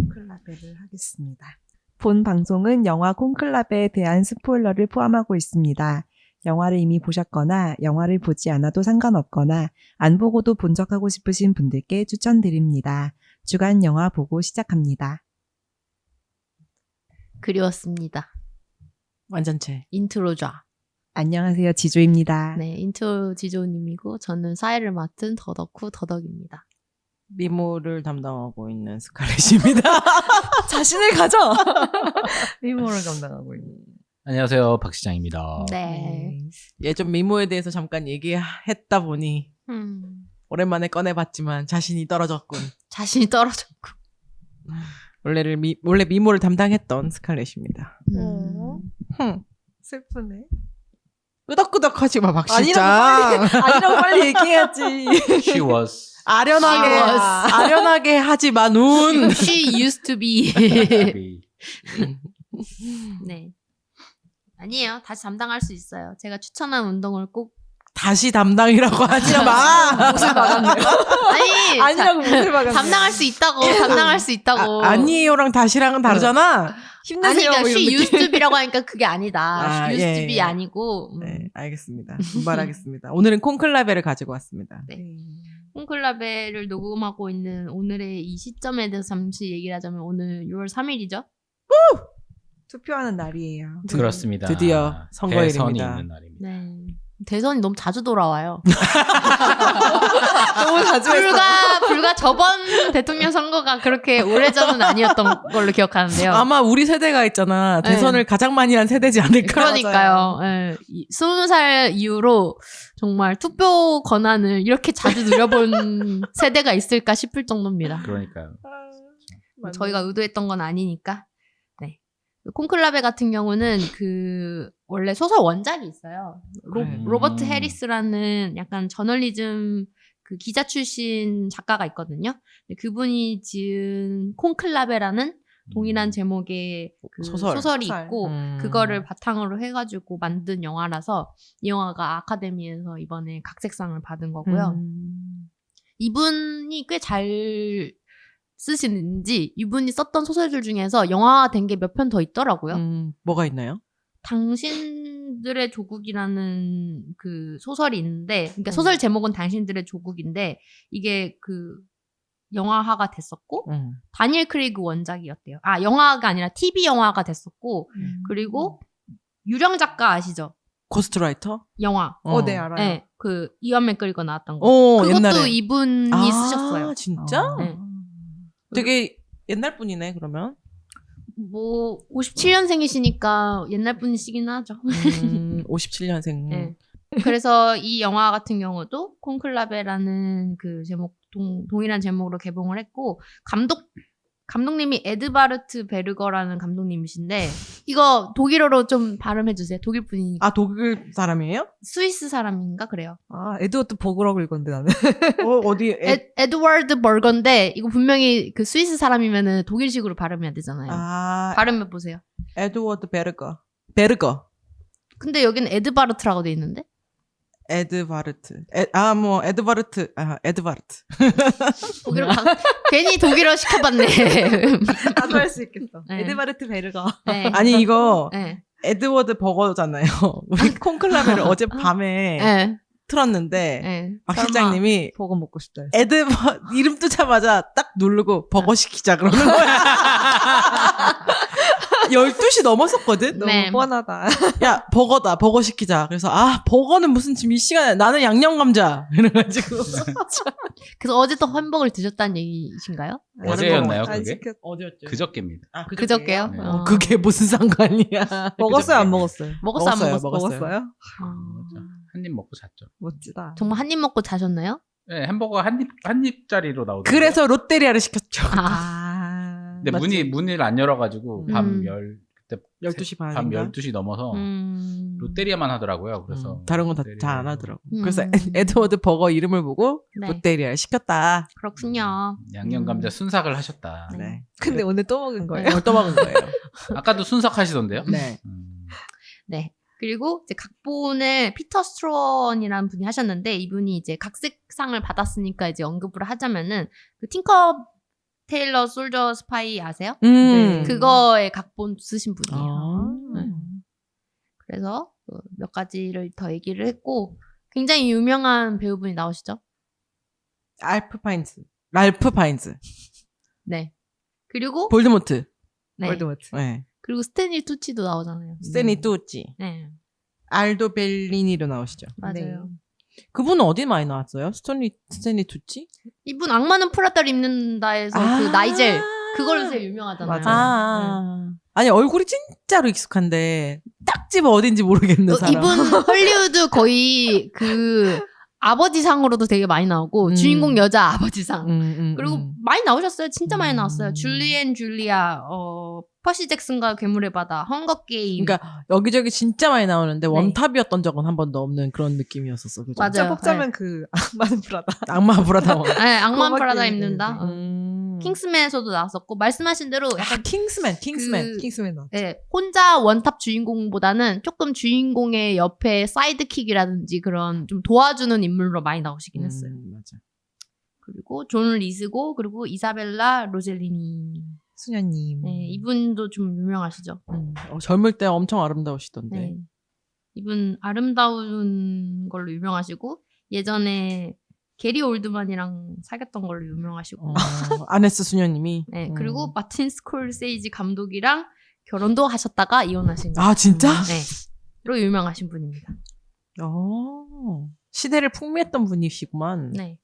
콘클라베를 하겠습니다. 본 방송은 영화 콘클라베에 대한 스포일러를 포함하고 있습니다. 영화를 이미 보셨거나 영화를 보지 않아도 상관없거나 안 보고도 본 척하고 싶으신 분들께 추천드립니다. 주간 영화 보고 시작합니다. 그리웠습니다. 완전체. 인트로좌. 안녕하세요. 지조입니다. 네, 인트로 지조님이고 저는 사회를 맡은 더덕후 더덕입니다. 미모를 담당하고 있는 스칼렛입니다. 자신을 가져! 미모를 감당하고 있는. 안녕하세요, 박 시장입니다. 네. 예전 미모에 대해서 잠깐 얘기했다 보니 오랜만에 꺼내봤지만 자신이 떨어졌군. 자신이 떨어졌고. 원래 미모를 담당했던 스칼렛입니다. 슬프네. 끄덕끄덕하지 마, 박 시장. 아니라고 빨리 얘기해야지. She was. 아련하게 하지 마, 눈. She used to be. happy. 네. 아니에요. 다시 담당할 수 있어요. 제가 추천한 운동을 꼭. 다시 담당이라고 하지 마. 못을 박았네요. 아니. 아니라고 못을 박았네요. 담당할 수 있다고. 담당할 수 있다고. 아니에요랑 다시랑은 다르잖아. 아니, 힘내세요. 그러니까 뭐 이런 she 느낌. used to be라고 하니까 그게 아니다. 아, she used to 예, be 예. 아니고. 네, 알겠습니다. 분발하겠습니다. 오늘은 콘클라베를 가지고 왔습니다. 네. 콘클라베를 녹음하고 있는 오늘의 이 시점에 대해서 잠시 얘기를 하자면 오늘 6월 3일이죠? 투표하는 날이에요. 그렇습니다. 드디어 선거일입니다. 대선이 있는 날입니다. 네. 대선이 너무 자주 돌아와요. 너무 자주 했어. 불과 저번 대통령 선거가 그렇게 오래전은 아니었던 걸로 기억하는데요. 아마 우리 세대가 있잖아. 네. 대선을 가장 많이 한 세대지 않을까. 그러니까요. 예. 20살 이후로 정말 투표 권한을 이렇게 자주 누려본 세대가 있을까 싶을 정도입니다. 그러니까요. 저희가 의도했던 건 아니니까. 네. 콘클라베 같은 경우는 원래 소설 원작이 있어요. 로버트 해리스라는 약간 저널리즘 기자 출신 작가가 있거든요. 그분이 지은 콘클라베라는 동일한 제목의 소설이 있고, 그거를 바탕으로 해가지고 만든 영화라서 이 영화가 아카데미에서 이번에 각색상을 받은 거고요. 이분이 꽤 잘 쓰시는지 이분이 썼던 소설들 중에서 영화화된 게 몇 편 더 있더라고요. 뭐가 있나요? 당신들의 조국이라는 소설이 있는데, 그러니까 소설 제목은 당신들의 조국인데 이게 영화화가 됐었고 다니엘 크레이그 원작이었대요. 아, 영화가 아니라 TV 영화가 됐었고 그리고 유령 작가 아시죠? 고스트라이터? 영화. 네, 알아요. 네, 이완 맥그리거 나왔던 거. 그것도 옛날에. 이분이 쓰셨어요. 진짜? 네. 되게 옛날 분이네, 그러면. 뭐 57년생이시니까 옛날 분이시긴 하죠. 57년생. 네. 그래서 이 영화 같은 경우도 콘클라베라는 제목 동일한 제목으로 개봉을 했고 감독님이 에드바르트 베르거라는 감독님이신데 이거 독일어로 좀 발음해 주세요. 독일 분이니까. 아, 독일 사람이에요? 스위스 사람인가 그래요. 아, 에드워드 버그라고 읽었는데 나는. 어디? 에드워드 버거인데 이거 분명히 스위스 사람이면은 독일식으로 발음해야 되잖아요. 발음해 보세요. 에드워드 베르거. 근데 여기는 에드바르트라고 돼 있는데. 에드바르트. 에드바르트. 독일어 괜히 독일어 시켜봤네. 나도 할 수 있겠어. 네. 에드바르트 베르거. 네. 아니, 이거 네. 에드워드 버거잖아요. 우리 콘클라베를 어젯밤에 네. 틀었는데 네. 박 실장님이 버거 먹고 싶다 했어. 이름 뜨자마자 딱 누르고 버거 시키자 그러는 거야. 12시 넘었었거든? 너무 네. 뻔하다. 야, 버거다. 버거 시키자. 그래서 버거는 무슨 지금 이 시간에 나는 양념 감자. 이래가지고. 그래서 어제 또 햄버거를 드셨다는 얘기신가요? 어제였나요, 안 그게? 시켰- 어디였죠? 그저께입니다. 그저께요? 네. 그게 무슨 상관이야. 먹었어요, 안 먹었어요? 먹었어, 안 먹었어요, 먹었어? 먹었어요. 한 입 먹고 잤죠. 멋지다. 정말 한 입 먹고 자셨나요? 네, 햄버거 한 입짜리로 나오더라고요. 그래서 롯데리아를 시켰죠. 근데 맞지? 문을 안 열어가지고 그때 12시 밤 반인가? 12시 넘어서 롯데리아만 하더라고요. 그래서 다른 건 다 잘 안 롯데리아로 하더라고. 그래서 에드워드 버거 이름을 보고 네. 롯데리아를 시켰다. 그렇군요. 양념 감자 순삭을 하셨다. 네. 네. 근데 오늘 또 먹은 거예요. 오늘 또 먹은 거예요. 아까도 순삭하시던데요? 네. 네. 그리고 이제 각본을 피터 스트론이라는 분이 하셨는데 이분이 이제 각색상을 받았으니까 이제 언급을 하자면은 테일러 솔저 스파이 아세요? 네. 그거의 각본 쓰신 분이에요. 아. 네. 그래서 몇 가지를 더 얘기를 했고 굉장히 유명한 배우분이 나오시죠? 랄프 파인즈. 네. 그리고 볼드모트. 네. 월드워트. 네. 그리고 스탠리 투치도 나오잖아요. 스탠리 뚜찌. 네. 알도 벨리니로 나오시죠. 맞아요. 그분은 어디 많이 나왔어요? 스탠리 뚜찌? 이분 악마는 프라다를 입는다에서 그 나이젤 그걸로 제일 유명하잖아요. 맞아요. 아니 얼굴이 진짜로 익숙한데 딱 집어 어딘지 모르겠는 사람. 이분 헐리우드 거의 그 아버지상으로도 되게 많이 나오고 주인공 여자 아버지상 그리고 많이 나오셨어요. 진짜 많이 나왔어요. 줄리앤 줄리아, 퍼시 잭슨과 괴물의 바다, 헝거 게임. 그러니까 여기저기 진짜 많이 나오는데 네. 원탑이었던 적은 한 번도 없는 그런 느낌이었었어. 그죠? 맞아요. 진짜 뽑자면 그 악마는 프라다. 악마 브라다원. 네, 악마는 꼬마 프라다 게임. 입는다. 킹스맨에서도 나왔었고 말씀하신 대로 약간 킹스맨. 킹스맨 나왔죠. 네, 혼자 원탑 주인공보다는 조금 주인공의 옆에 사이드킥이라든지 그런 좀 도와주는 인물로 많이 나오시긴 했어요. 맞아. 그리고 존 리스고 그리고 이사벨라 로젤리니. 수녀님. 네, 이분도 좀 유명하시죠. 젊을 때 엄청 아름다우시던데. 네. 이분 아름다운 걸로 유명하시고 예전에 게리 올드만이랑 사귀었던 걸로 유명하시고. 아네스 수녀님이. 네, 그리고 마틴 스콜세이지 감독이랑 결혼도 하셨다가 이혼하신 거. 아 진짜? 네. 로 유명하신 분입니다. 시대를 풍미했던 분이시구만. 네.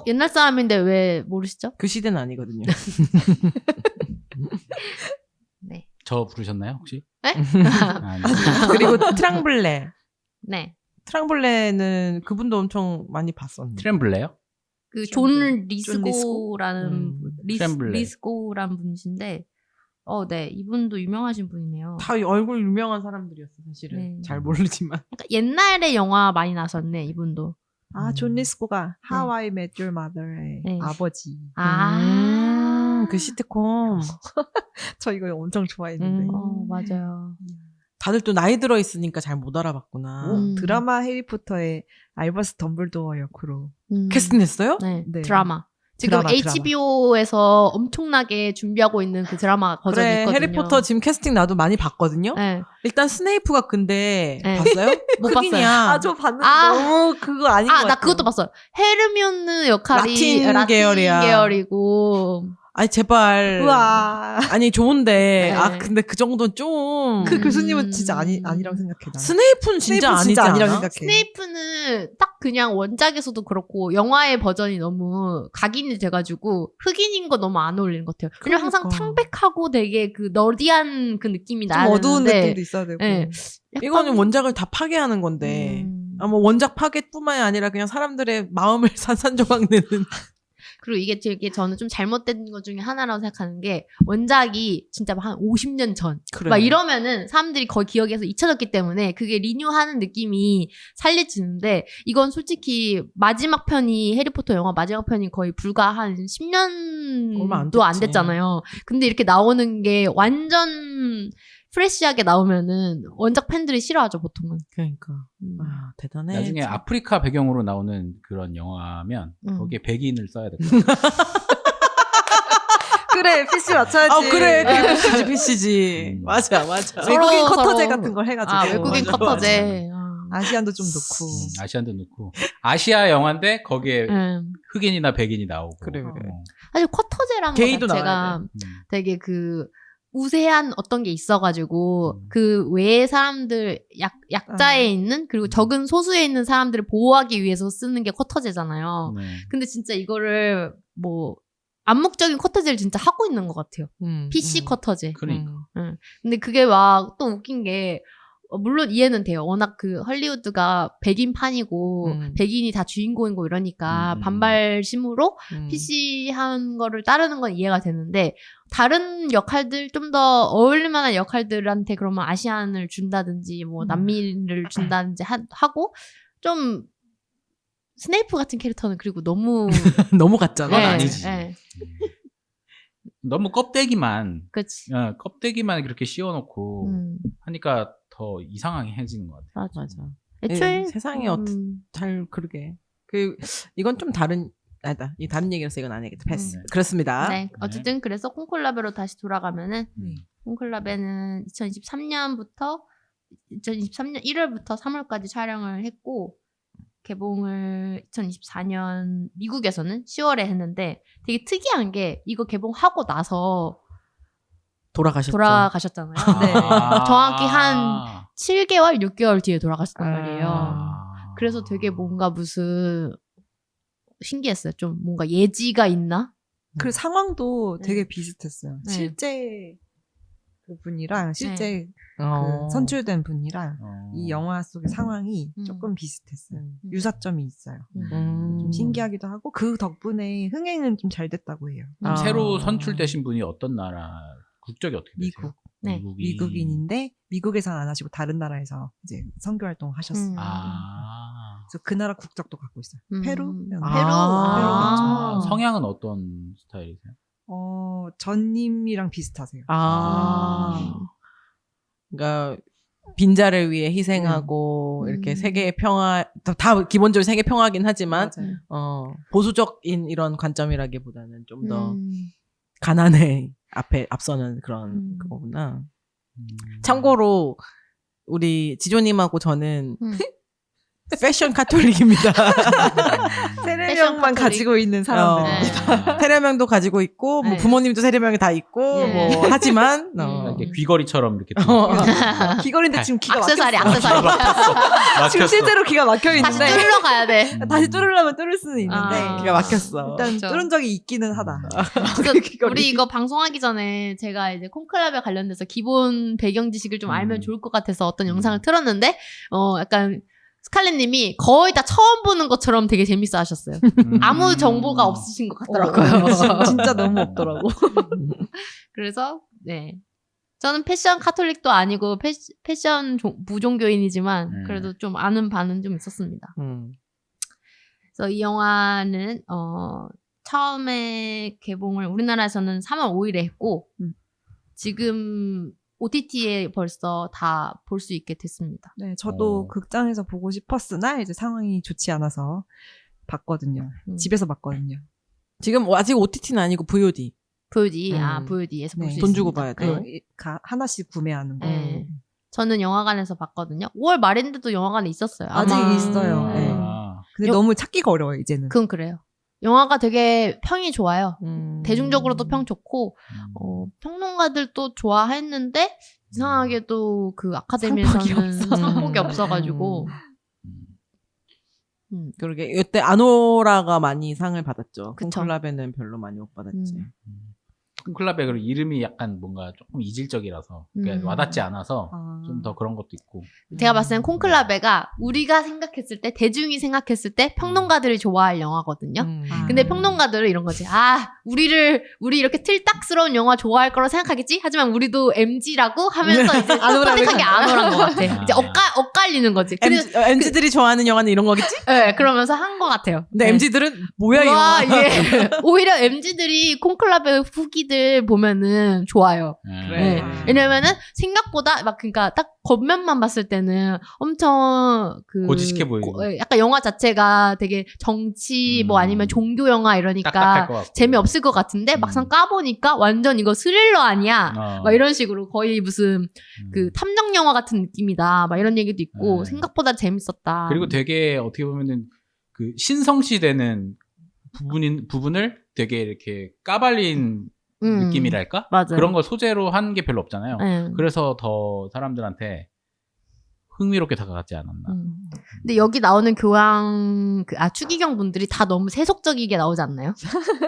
옛날 사람인데 왜 모르시죠? 그 시대는 아니거든요. 네. 저 부르셨나요 혹시? 네? 아니. 그리고 트랑블레. 네. 트랑블레는 그분도 엄청 많이 봤었는데. 트렘블레요? 그 존 존 리스고라는 분, 트렘블레. 리스고라는 분이신데, 네, 이분도 유명하신 분이네요. 다 얼굴 유명한 사람들이었어 사실은. 네. 잘 모르지만. 그러니까 옛날에 영화 많이 나섰네, 이분도. 존 리스코가 How I Met Your Mother의 네. 아버지. 그 시트콤. 저 이거 엄청 좋아했는데. 맞아요. 다들 또 나이 들어 있으니까 잘 못 알아봤구나. 드라마 해리포터의 알버스 덤블도어 역으로 캐스팅했어요? 네, 네. 드라마. 지금 드라마. HBO에서 엄청나게 준비하고 있는 그 드라마 버전이 그래, 있거든요. 해리포터 지금 캐스팅 나도 많이 봤거든요. 네. 일단 스네이프가 근데 네. 봤어요? 못 흑인이야. 저 봤는데 아. 너무 그거 아닌 것 같아요. 나 그것도 봤어요. 헤르미온느 역할이 라틴 계열이야. 계열이고. 아니 제발. 우와. 아니 좋은데 네. 근데 그 정도는 좀. 그 교수님은 진짜 아니라고 생각해. 나는. 스네이프는 진짜 스네이프는 아니지 진짜 않아? 아니라고 생각해. 스네이프는 딱 그냥 원작에서도 그렇고 영화의 버전이 너무 각인이 돼가지고 흑인인 거 너무 안 어울리는 것 같아요. 왜냐면 항상 그러니까. 창백하고 되게 그 너디한 그 느낌이 좀 나야 어두운 되는데 느낌도 있어야 되고. 네. 약간- 이거는 원작을 다 파괴하는 건데. 뭐 원작 파괴뿐만이 아니라 그냥 사람들의 마음을 산산조각 내는. 그리고 이게 되게 저는 좀 잘못된 것 중에 하나라고 생각하는 게 원작이 진짜 한 50년 전. 그래. 막 이러면은 사람들이 거의 기억에서 잊혀졌기 때문에 그게 리뉴하는 느낌이 살려지는데 이건 솔직히 마지막 편이 해리포터 영화 마지막 편이 거의 불과 한 얼마 안 10년도 안 됐지. 됐잖아요. 근데 이렇게 나오는 게 완전 프레시하게 나오면은 원작 팬들이 싫어하죠 보통은. 그러니까. 대단해. 나중에 진짜. 아프리카 배경으로 나오는 그런 영화면 거기에 백인을 써야 될 것 같아요. 그래, PC 맞춰야지. 그래. 그게 PC지. 맞아. 외국인 커터제 서로- 같은 걸 해가지고. 외국인 맞아, 커터제. 아시안도 좀 넣고. 아시안도 넣고 아시아 영화인데 거기에 음. 흑인이나 백인이 나오고. 그래. 사실 쿼터제라는 게이도 거 나와야 자체가 되게 그 우세한 어떤 게 있어가지고 음. 그 외의 사람들 약자에 있는 그리고 적은 소수에 있는 사람들을 보호하기 위해서 쓰는 게 쿼터제잖아요. 네. 근데 진짜 이거를 뭐 암묵적인 쿼터제를 진짜 하고 있는 것 같아요. PC 쿼터제. 그러니까. 근데 그게 막 또 웃긴 게 물론 이해는 돼요. 워낙 그 헐리우드가 백인판이고 백인이 다 주인공이고 이러니까 반발심으로 PC 한 거를 따르는 건 이해가 되는데 다른 역할들 좀 더 어울릴 만한 역할들한테 그러면 아시안을 준다든지 뭐 남미를 준다든지 하고 좀 스네이프 같은 캐릭터는 그리고 너무 너무 같잖아. 그건 아니지. 네. 너무 껍데기만 그렇지. 껍데기만 그렇게 씌워놓고 하니까 더 이상하게 해지는 것 같아요. 맞아. 애초에 세상이 잘 그러게. 이건 좀 다른 아니다. 이 다른 얘기라서 이건 안 해야겠다. 패스. 네. 그렇습니다. 네. 어쨌든 그래서 콩클라베로 다시 돌아가면은 네. 콩클라베는 2023년 1월부터 3월까지 촬영을 했고 개봉을 2024년 미국에서는 10월에 했는데 되게 특이한 게 이거 개봉하고 나서 돌아가셨잖아요. 네. 정확히 한 7개월, 6개월 뒤에 돌아가셨단 말이에요. 그래서 되게 뭔가 무슨 신기했어요. 좀 뭔가 예지가 있나? 그 상황도 네. 되게 비슷했어요. 네. 실제 그 분이랑 실제 그 어. 선출된 분이랑 이 영화 속의 상황이 음. 조금 비슷했어요. 음. 유사점이 있어요. 음. 좀 신기하기도 하고 그 덕분에 흥행은 좀 잘 됐다고 해요. 아. 새로 선출되신 분이 어떤 나라 국적이 어떻게 되세요? 미국. 네. 미국인인데 미국에서는 안 하시고 다른 나라에서 이제 선교 활동을 하셨어요. 그래서 그 나라 국적도 갖고 있어요. 페루? 페루. 아. 성향은 어떤 스타일이세요? 전님이랑 비슷하세요. 그러니까 빈자를 위해 희생하고 이렇게 세계의 평화 다 기본적으로 세계 평화긴 하지만 맞아요. 보수적인 이런 관점이라기보다는 좀 더 가난에 앞서는 그런 거구나. 참고로 우리 지조님하고 저는 패션 카톨릭입니다. 세례명만 카톨릭. 가지고 있는 사람들입니다. 세례명도 가지고 있고 뭐 네. 부모님도 세례명이 다 있고 네. 뭐 하지만 이렇게 귀걸이처럼 이렇게 귀걸인데 지금 기가 액세서리, 막혔어요. 액세서리. 지금 실제로 기가 막혀 다시 있는데 뚫으러 가야 돼. 다시 뚫으려면 뚫을 수는 있는데 아. 기가 막혔어. 일단 그렇죠. 뚫은 적이 있기는 하다. 그래서 귀걸이. 우리 이거 방송하기 전에 제가 이제 콩클럽에 관련돼서 기본 배경 지식을 좀 알면 좋을 것 같아서 어떤 영상을 틀었는데, 약간 스칼렛님이 거의 다 처음 보는 것처럼 되게 재밌어 하셨어요. 아무 정보가 없으신 것 같더라고요. 진짜 너무 없더라고. 그래서, 네. 저는 패션 카톨릭도 아니고 패션 무종교인이지만 그래도 좀 아는 바는 좀 있었습니다. 그래서 이 영화는 처음에 개봉을 우리나라에서는 3월 5일에 했고 지금 OTT에 벌써 다 볼 수 있게 됐습니다. 네, 저도 극장에서 보고 싶었으나 이제 상황이 좋지 않아서 봤거든요. 집에서 봤거든요. 지금 아직 OTT는 아니고 VOD. VOD에서 볼 수 네. 있습니다. 돈 주고 봐야 돼. 하나씩 구매하는 거. 네. 저는 영화관에서 봤거든요. 5월 말인데도 영화관에 있었어요. 아직 아마. 있어요. 네. 근데 너무 찾기가 어려워요, 이제는. 그건 그래요. 영화가 되게 평이 좋아요. 대중적으로도 평 좋고 평론가들도 좋아했는데 이상하게도 그 아카데미에서는 상복이 없어가지고 그러게 이때 아노라가 많이 상을 받았죠. 그쵸. 콩클라베는 별로 많이 못 받았지. 콩클라베 그리고 이름이 약간 뭔가 조금 이질적이라서 그러니까 와닿지 않아서 좀 더 그런 것도 있고. 제가 봤을 땐 콩클라베가 우리가 생각했을 때 대중이 생각했을 때 평론가들이 좋아할 영화거든요. 근데 평론가들은 이런 거지. 우리 이렇게 틀딱스러운 영화 좋아할 거라 생각하겠지? 하지만 우리도 MG라고 하면서 이제 선택한 게 아노란 것 같아. 이제 엇갈리는 거지. MZ들이 좋아하는 영화는 이런 거겠지? 네, 그러면서 한 것 같아요. 근데 네. MZ들은 뭐야 이 영화? 이게 오히려 MZ들이 콩클라베 후기들 보면은 좋아요. 그래. 네. 왜냐면은 생각보다 그러니까 딱 겉면만 봤을 때는 엄청 고지식해 보이고. 약간 영화 자체가 되게 정치 뭐 아니면 종교 영화 이러니까 딱딱할 것 같고. 재미없을 것 같은데 막상 까보니까 완전 이거 스릴러 아니야. 막 이런 식으로 거의 무슨 그 탐정 영화 같은 느낌이다. 막 이런 얘기도 있고 생각보다 재밌었다. 그리고 되게 어떻게 보면은 그 신성시 되는 부분을 되게 이렇게 까발린 느낌이랄까? 맞아요. 그런 걸 소재로 한 게 별로 없잖아요. 네. 그래서 더 사람들한테 흥미롭게 다가가지 않았나. 근데 여기 나오는 추기경 분들이 다 너무 세속적이게 나오지 않나요?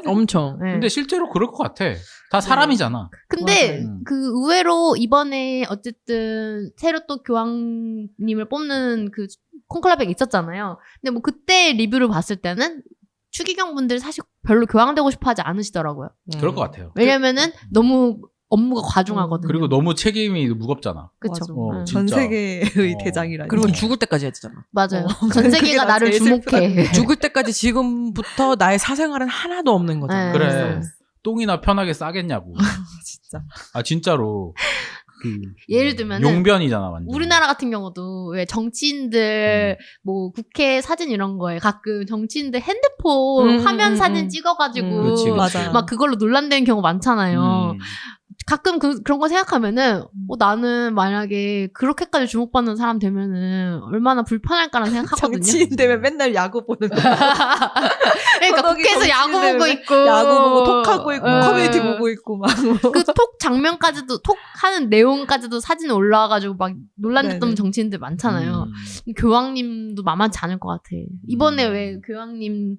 엄청. 네. 근데 실제로 그럴 것 같아. 다 사람이잖아. 근데 맞아요. 그 의외로 이번에 어쨌든 새로 또 교황님을 뽑는 그 콘클라베가 있었잖아요. 근데 뭐 그때 리뷰를 봤을 때는 추기경 분들 사실 별로 교황되고 싶어 하지 않으시더라고요. 그럴 것 같아요. 왜냐면은 너무 업무가 과중하거든요. 그리고 너무 책임이 무겁잖아. 그쵸. 전 진짜. 세계의 대장이라니. 그리고 죽을 때까지 해야 되잖아. 맞아요. 전 세계가 나 나를 제일 주목해. 죽을 때까지 지금부터 나의 사생활은 하나도 없는 거잖아. 네. 그래. 똥이나 편하게 싸겠냐고. 진짜. 진짜로. 그 예를 들면은 용변이잖아 완전. 우리나라 같은 경우도 왜 정치인들 뭐 국회 사진 이런 거에 가끔 정치인들 핸드폰 화면 사진 찍어가지고 그치, 그치. 맞아. 막 그걸로 논란되는 경우 많잖아요. 가끔 그런 거 생각하면은 나는 만약에 그렇게까지 주목받는 사람 되면은 얼마나 불편할까라는 생각하거든요. 정치인 되면 맨날 야구 보는 거. 그러니까 서덕이 국회에서 야구 정치인들 보고 있고 야구 보고 톡하고 있고 예. 커뮤니티 보고 있고 막. 그 톡 장면까지도 톡 하는 내용까지도 사진 올라와가지고 막 논란됐던 네네. 정치인들 많잖아요. 교황님도 만만치 않을 것 같아. 이번에 왜 교황님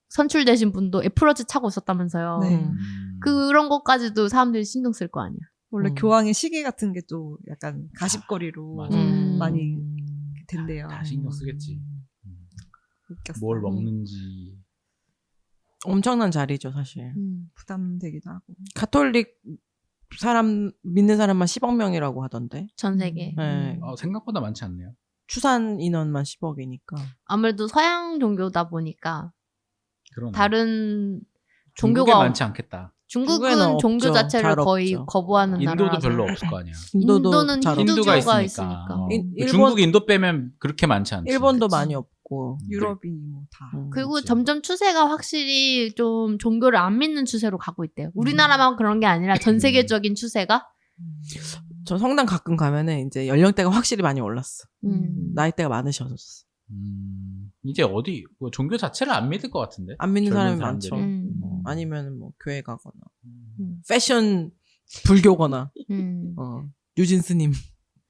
선출되신 분도 애플워치 차고 있었다면서요. 네. 그런 것까지도 사람들이 신경 쓸 거 아니야. 원래 교황의 시계 같은 게 또 약간 가십거리로 맞아. 많이 된대요. 다 신경 쓰겠지. 웃겼어. 뭘 먹는지. 엄청난 자리죠, 사실. 부담되기도 하고. 가톨릭 사람 믿는 사람만 10억 명이라고 하던데. 전 세계. 네. 생각보다 많지 않네요. 추산 인원만 10억이니까. 아무래도 서양 종교다 보니까 그러네. 다른 중국에 종교가 많지 않겠다. 중국에는 중국은 종교 없죠. 자체를 잘 거의 없죠. 거부하는 인도도 나라라서. 별로 없을 거 아니야. 인도는 잘 없죠. 힌두가 힌두교가 있으니까. 있으니까. 일본- 중국, 인도 빼면 그렇게 많지 않지. 일본도 그치. 많이 없고. 유럽이 뭐 다. 그리고 그치. 점점 추세가 확실히 좀 종교를 안 믿는 추세로 가고 있대요. 우리나라만 그런 게 아니라 전 세계적인 추세가. 저 성당 가끔 가면은 이제 연령대가 확실히 많이 올랐어. 나이대가 많으셔서. 이제 어디 뭐 종교 자체를 안 믿을 것 같은데. 안 믿는 젊은 사람이 많죠. 사람들이. 아니면 뭐 교회 가거나. 음. 패션 불교거나. 음. 유진 스님.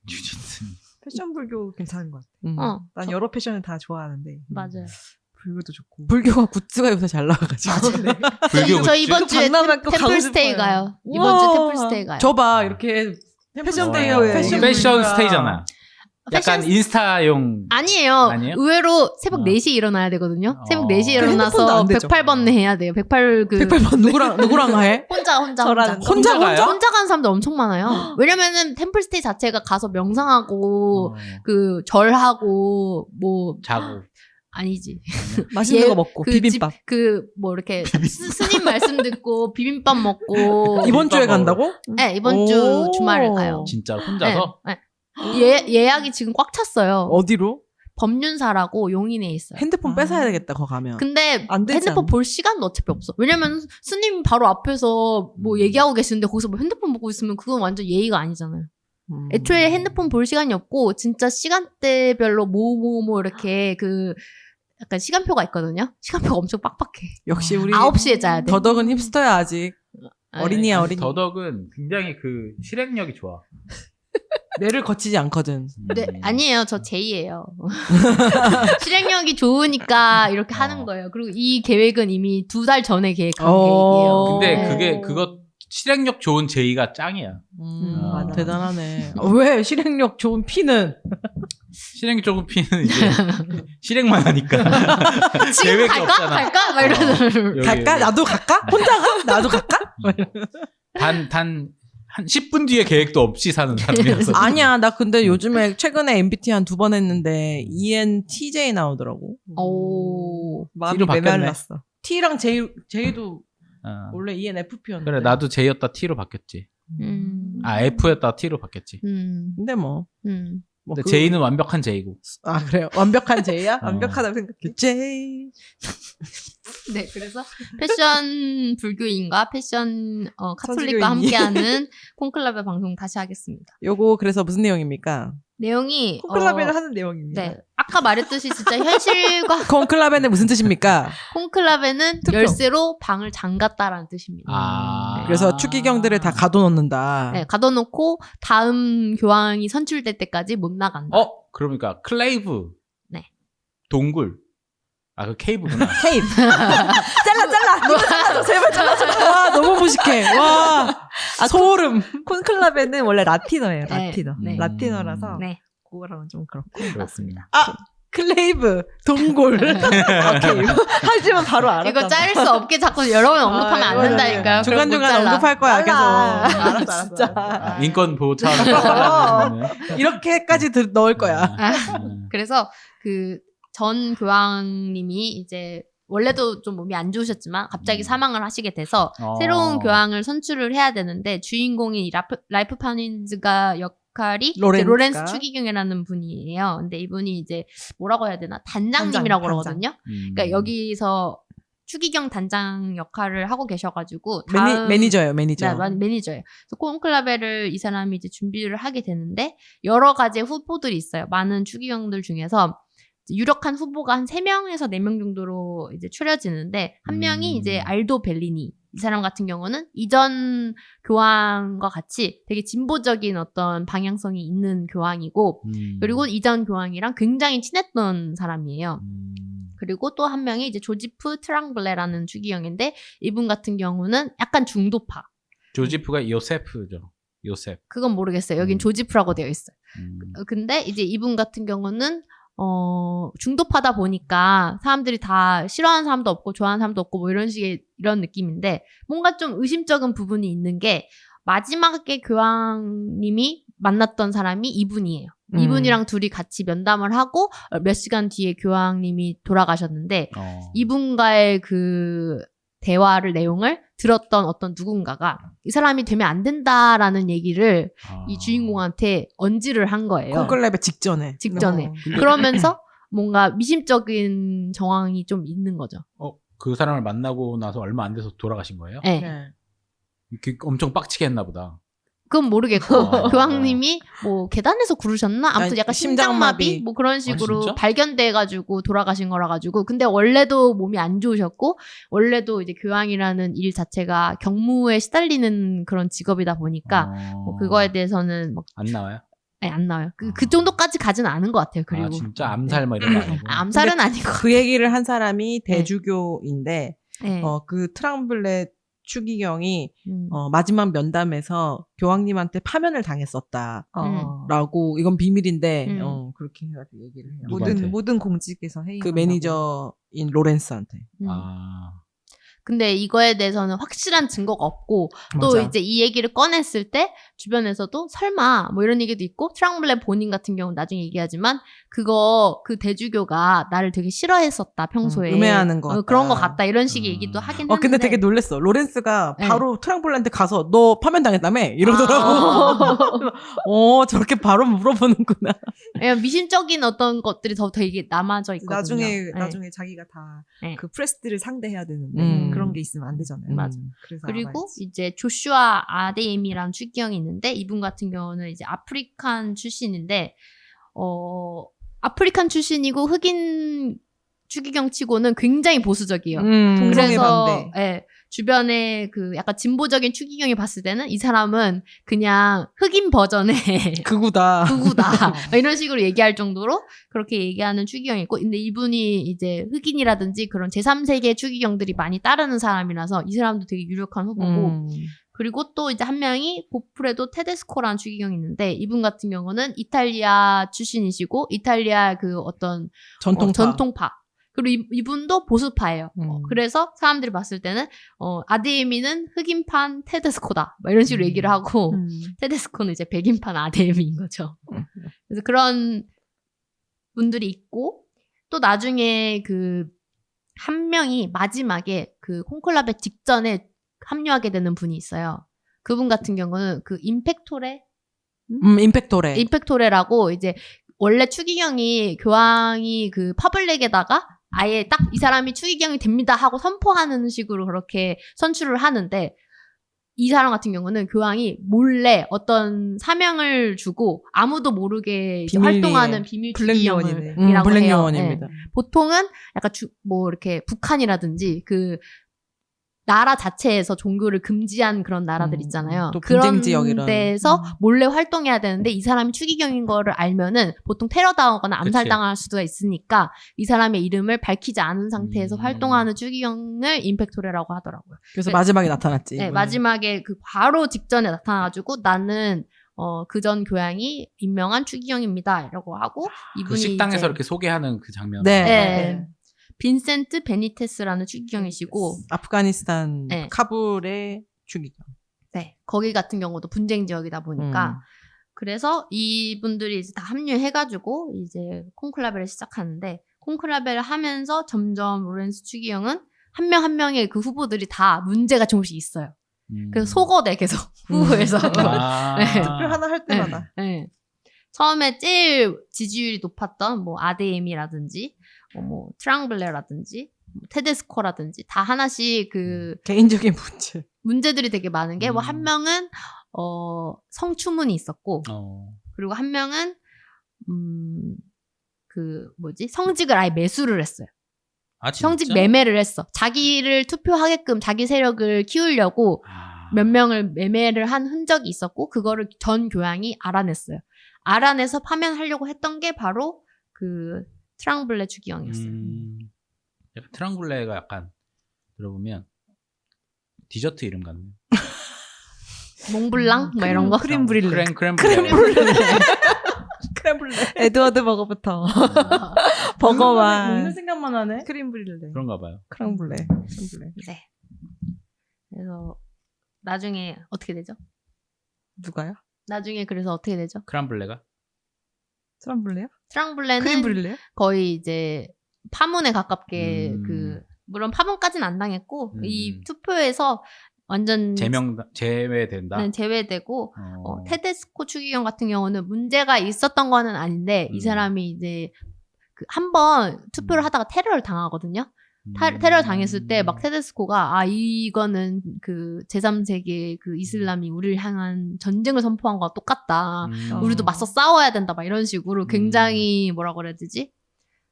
유진스님. 패션 불교 괜찮은 것 같아. 어, 난 여러 패션을 다 좋아하는데. 맞아요. 불교도 좋고. 불교가 굿즈가 요새 잘 나와가지고. 불교 저 이번 주에 박람회도 가고 템플스테이 싶어요. 가요. 이번 주 템플스테이 가요. 저 봐, 이렇게. 패션 데이에 데이에 패션 패션 불교야. 스테이잖아. 약간 패션 인스타용. 아니에요. 아니에요? 의외로 새벽 어. 4시에 일어나야 되거든요. 새벽 4시에 그 핸드폰도 일어나서 안 되죠. 108번 해야 돼요. 108 그 108번 누구랑 해? 혼자 저라는 혼자 가요? 혼자 가는 사람들 엄청 많아요. 왜냐면은 템플스테이 자체가 가서 명상하고 그 절하고 뭐 자고. 아니지. 맛있는 예, 거 먹고 비빔밥. 그 뭐 이렇게 스님 말씀 듣고 비빔밥 먹고 이번 주에 비빔밥 간다고? 네, 이번 주 오. 주말에 가요. 진짜 혼자서? 네, 네. 예약이 지금 꽉 찼어요. 어디로? 법륜사라고 용인에 있어요. 핸드폰 아. 뺏어야 되겠다, 거 가면. 근데 안 되지 핸드폰 않나? 볼 시간도 어차피 없어. 왜냐면 스님 바로 앞에서 뭐 얘기하고 계시는데 거기서 뭐 핸드폰 보고 있으면 그건 완전 예의가 아니잖아요. 애초에 핸드폰 볼 시간이 없고 진짜 시간대별로 뭐 이렇게 그 약간 시간표가 있거든요. 시간표가 엄청 빡빡해. 역시 우리 9시에 자야 돼. 더덕은 힙스터야, 아직. 네. 어린이야, 아니, 어린이. 더덕은 굉장히 그 실행력이 좋아. 뇌를 거치지 않거든. 네, 아니에요. 저 J예요. 실행력이 좋으니까 이렇게 하는 거예요. 그리고 이 계획은 이미 2달 전에 계획한 계획이에요. 근데 네. 그게 그거 실행력 좋은 제이가 짱이야. 맞아. 대단하네. 왜? 실행력 좋은 피는? 실행이 조금 피는 이제 실행만 하니까. 지금 계획이 갈까? 없잖아. 갈까? 막 이러면서. 여기, 갈까? 여기. 나도 갈까? 혼자 가? 나도 갈까? 한 10분 뒤에 계획도 없이 사는 사람이어서. 아니야, 나 근데 요즘에 최근에 MBT 한 2번 했는데 ENTJ 나오더라고. 오. 마음이 T로 바뀌었네. 메말랐어. T랑 J도 어. 원래 ENFP였는데. 그래, 나도 J였다 T로 바뀌었지. 아, F였다 T로 바뀌었지. 근데 뭐. 뭐 근데 그- J는 완벽한 J고. 아, 그래요? 완벽한 J야? 완벽하다고 생각해. J. 네, 그래서 패션 불교인과 패션 카톨릭과 선지교인이. 함께하는 콘클라베 방송 다시 하겠습니다. 요거 그래서 무슨 내용입니까? 내용이 콘클라베를 하는 내용입니다. 네, 아까 말했듯이 진짜 현실과 콘클라베는 무슨 뜻입니까? 콘클라베는 투표. 열쇠로 방을 잠갔다라는 뜻입니다. 아. 그래서 추기경들을 다 가둬놓는다. 네, 가둬놓고 다음 교황이 선출될 때까지 못 나간다. 그러니까 클레이브. 네. 동굴. 아, 그 케이브구나. 케이프. 잘라. 이거 잘라줘. 제발 잘라줘. 와, 너무 무식해. 와. 소름. 콘클라베는 원래 라틴어예요. 네, 라틴어. 네. 라틴어라서 네, 그거랑은 좀 그렇고. 맞습니다. 클레이브. 동굴. 오케이. 하지만 바로 알았잖아. 이거 자를 수 없게 자꾸 여러 번 언급하면 안 된다니까요. 중간중간 언급할 거야, 계속. 알았어. 진짜. 인권 보호 차원에서. 이렇게까지 넣을 거야. 그래서 그 전 교황님이 이제 원래도 좀 몸이 안 좋으셨지만 갑자기 사망을 하시게 돼서 어. 새로운 교황을 선출을 해야 되는데 주인공인 이 라이프 파닌즈가 역할이 이제 로렌스가. 로렌스 추기경이라는 분이에요. 근데 이분이 이제 뭐라고 해야 되나 단장님이라고 단장. 그러거든요. 그러니까 여기서 추기경 단장 역할을 하고 계셔가지고 매니저예요, 매니저. 네, 매니저예요. 그래서 콘클라베를 이 사람이 이제 준비를 하게 되는데 여러 가지 후보들이 있어요. 많은 추기경들 중에서 유력한 후보가 한 3명에서 4명 정도로 이제 추려지는데 한 명이 이제 알도 벨리니. 이 사람 같은 경우는 이전 교황과 같이 되게 진보적인 어떤 방향성이 있는 교황이고 그리고 이전 교황이랑 굉장히 친했던 사람이에요. 그리고 또 한 명이 이제 조지프 트랑블레라는 추기경인데 이분 같은 경우는 약간 중도파. 조지프가 요세프죠. 요셉. 그건 모르겠어요. 여긴 조지프라고 되어 있어요. 근데 이제 이분 같은 경우는 중도파다 보니까 사람들이 다 싫어하는 사람도 없고 좋아하는 사람도 없고 뭐 이런 식의 이런 느낌인데 뭔가 좀 의심적인 부분이 있는 게 마지막에 교황님이 만났던 사람이 이분이에요. 이분이랑 둘이 같이 면담을 하고 몇 시간 뒤에 교황님이 돌아가셨는데 이분과의 그 대화를 내용을 들었던 어떤 누군가가 이 사람이 되면 안 된다라는 얘기를 이 주인공한테 언지를 한 거예요. 콘클레베 직전에. 그러면서 뭔가 미심적인 정황이 좀 있는 거죠. 그 사람을 만나고 나서 얼마 안 돼서 돌아가신 거예요? 네. 그 엄청 빡치게 했나 보다. 그건 모르겠고 교황님이 뭐 계단에서 구르셨나? 아무튼 약간 심장마비 뭐 그런 식으로 진짜? 발견돼가지고 돌아가신 거라 가지고 근데 원래도 몸이 안 좋으셨고 원래도 이제 교황이라는 일 자체가 경무에 시달리는 그런 직업이다 보니까 뭐 그거에 대해서는 막 안 나와요? 네, 안 나와요. 그 정도까지 가지는 않은 것 같아요. 그리고 진짜 암살 뭐 이런 거 아니고. 암살은 아니고 그 얘기를 한 사람이 대주교인데 네. 그 트랑블렛 추기경이 마지막 면담에서 교황님한테 파면을 당했었다라고 이건 비밀인데 그렇게 해가지고 얘기를 해요. 누구한테? 모든 공직에서 회의. 그 매니저인 로렌스한테. 근데 이거에 대해서는 확실한 증거가 없고 또 맞아. 이제 이 얘기를 꺼냈을 때 주변에서도 설마 뭐 이런 얘기도 있고 트랑블레 본인 같은 경우는 나중에 얘기하지만 그 대주교가 나를 되게 싫어했었다 평소에 음해하는 거 같다. 그런 거 같다 이런 식의 얘기도 하긴 했는데 근데 되게 놀랬어. 로렌스가 네. 바로 트랑블렛한테 가서 너 파면 당했다며 이러더라고. 저렇게 바로 물어보는구나. 미심적인 어떤 것들이 더 되게 남아져 있거든요. 나중에 자기가 다 네. 그 프레스들을 상대해야 되는데 그런 게 있으면 안 되잖아요. 맞아. 그래서 그리고 알아야지. 이제 조슈아 아데임이라는 추기경이 있는데 이분 같은 경우는 이제 아프리칸 출신인데 아프리칸 출신이고 흑인 추기경 치고는 굉장히 보수적이에요. 동성애 그래서 반대. 주변에 그 약간 진보적인 추기경이 봤을 때는 이 사람은 그냥 흑인 버전의 극우다. 이런 식으로 얘기할 정도로 그렇게 얘기하는 추기경이 있고 근데 이분이 이제 흑인이라든지 그런 제3세계 추기경들이 많이 따르는 사람이라서 이 사람도 되게 유력한 후보고 그리고 또 이제 한 명이 고프레도 테데스코라는 추기경이 있는데 이분 같은 경우는 이탈리아 출신이시고 이탈리아 그 어떤 전통파. 그리고 이분도 보수파예요. 그래서 사람들이 봤을 때는 아데미는 흑인판 테데스코다. 막 이런 식으로 얘기를 하고 테데스코는 이제 백인판 아데미인 거죠. 그래서 그런 분들이 있고 또 나중에 그 한 명이 마지막에 그 콘클라베 직전에 합류하게 되는 분이 있어요. 그분 같은 경우는 그 임팩토레라고 이제 원래 추기경이 교황이 그 퍼블릭에다가 아예 딱 이 사람이 추기경이 됩니다 하고 선포하는 식으로 그렇게 선출을 하는데 이 사람 같은 경우는 교황이 몰래 어떤 사명을 주고 아무도 모르게 이제 활동하는 비밀 추기경이라고 블랙 해요. 요원입니다. 보통은 약간 뭐 이렇게 북한이라든지 그 나라 자체에서 종교를 금지한 그런 나라들 있잖아요. 또 분쟁 지역 그런 이런. 데서 몰래 활동해야 되는데 이 사람이 추기경인 거를 알면은 보통 테러당하거나 암살당할 수가 있으니까 이 사람의 이름을 밝히지 않은 상태에서 활동하는 추기경을 임팩토레라고 하더라고요. 그래서 마지막에 나타났지. 네, 마지막에 그 바로 직전에 나타나가지고 나는 그전 교황이 임명한 추기경입니다라고 하고 이분이 그 식당에서 이제 이렇게 소개하는 그 장면. 네. 빈센트 베니테스라는 추기경이시고 아프가니스탄 카불의 추기경. 네. 거기 같은 경우도 분쟁 지역이다 보니까 그래서 이분들이 이제 다 합류해가지고 이제 콘클라베를 시작하는데 콘클라베를 하면서 점점 로렌스 추기경은 한 명 한 명의 그 후보들이 다 문제가 조금씩 있어요. 그래서 속어내 계속 후보에서. 아. 네. 투표 하나 할 때마다. 네. 처음에 제일 지지율이 높았던 뭐 아데엠이라든지 뭐 트랑블레라든지 뭐 테데스코라든지 다 하나씩 그 개인적인 문제. 문제들이 되게 많은 게 뭐 한 명은 성추문이 있었고 그리고 한 명은 그 뭐지 성직을 아예 매수를 했어요. 아, 진짜? 성직 매매를 했어. 자기를 투표하게끔 자기 세력을 키우려고 몇 명을 매매를 한 흔적이 있었고 그거를 전 교양이 알아냈어요. 알아내서 파면하려고 했던 게 바로 그 트랑블레 추기경이었어요. 약간 트랑블레가 약간 들어보면 디저트 이름 같네. 몽블랑 뭐 이런 거. 크림 브릴레. 크렘 크렘블레. 에드워드 버거부터 버거와 먹는 생각만 하네. 크림 브릴레. 그런가 봐요. 크랑블레. 크랑블레. 네. 그래서 나중에 어떻게 되죠? 누가요? 나중에 그래서 어떻게 되죠? 크람블레가? 트럼블레요? 트랑블레는 크림 브릴레요? 거의 이제 파문에 가깝게 그 물론 파문까지는 안 당했고 이 투표에서 완전 제외된다. 네, 제외되고 테데스코 추기경 같은 경우는 문제가 있었던 거는 아닌데 이 사람이 이제 그 한 번 투표를 하다가 테러를 당하거든요. 테러 당했을 때 막 테데스코가 이거는 그 제3세계 그 이슬람이 우리를 향한 전쟁을 선포한 거와 똑같다. 우리도 맞서 싸워야 된다. 막 이런 식으로 굉장히 뭐라고 그래야 되지?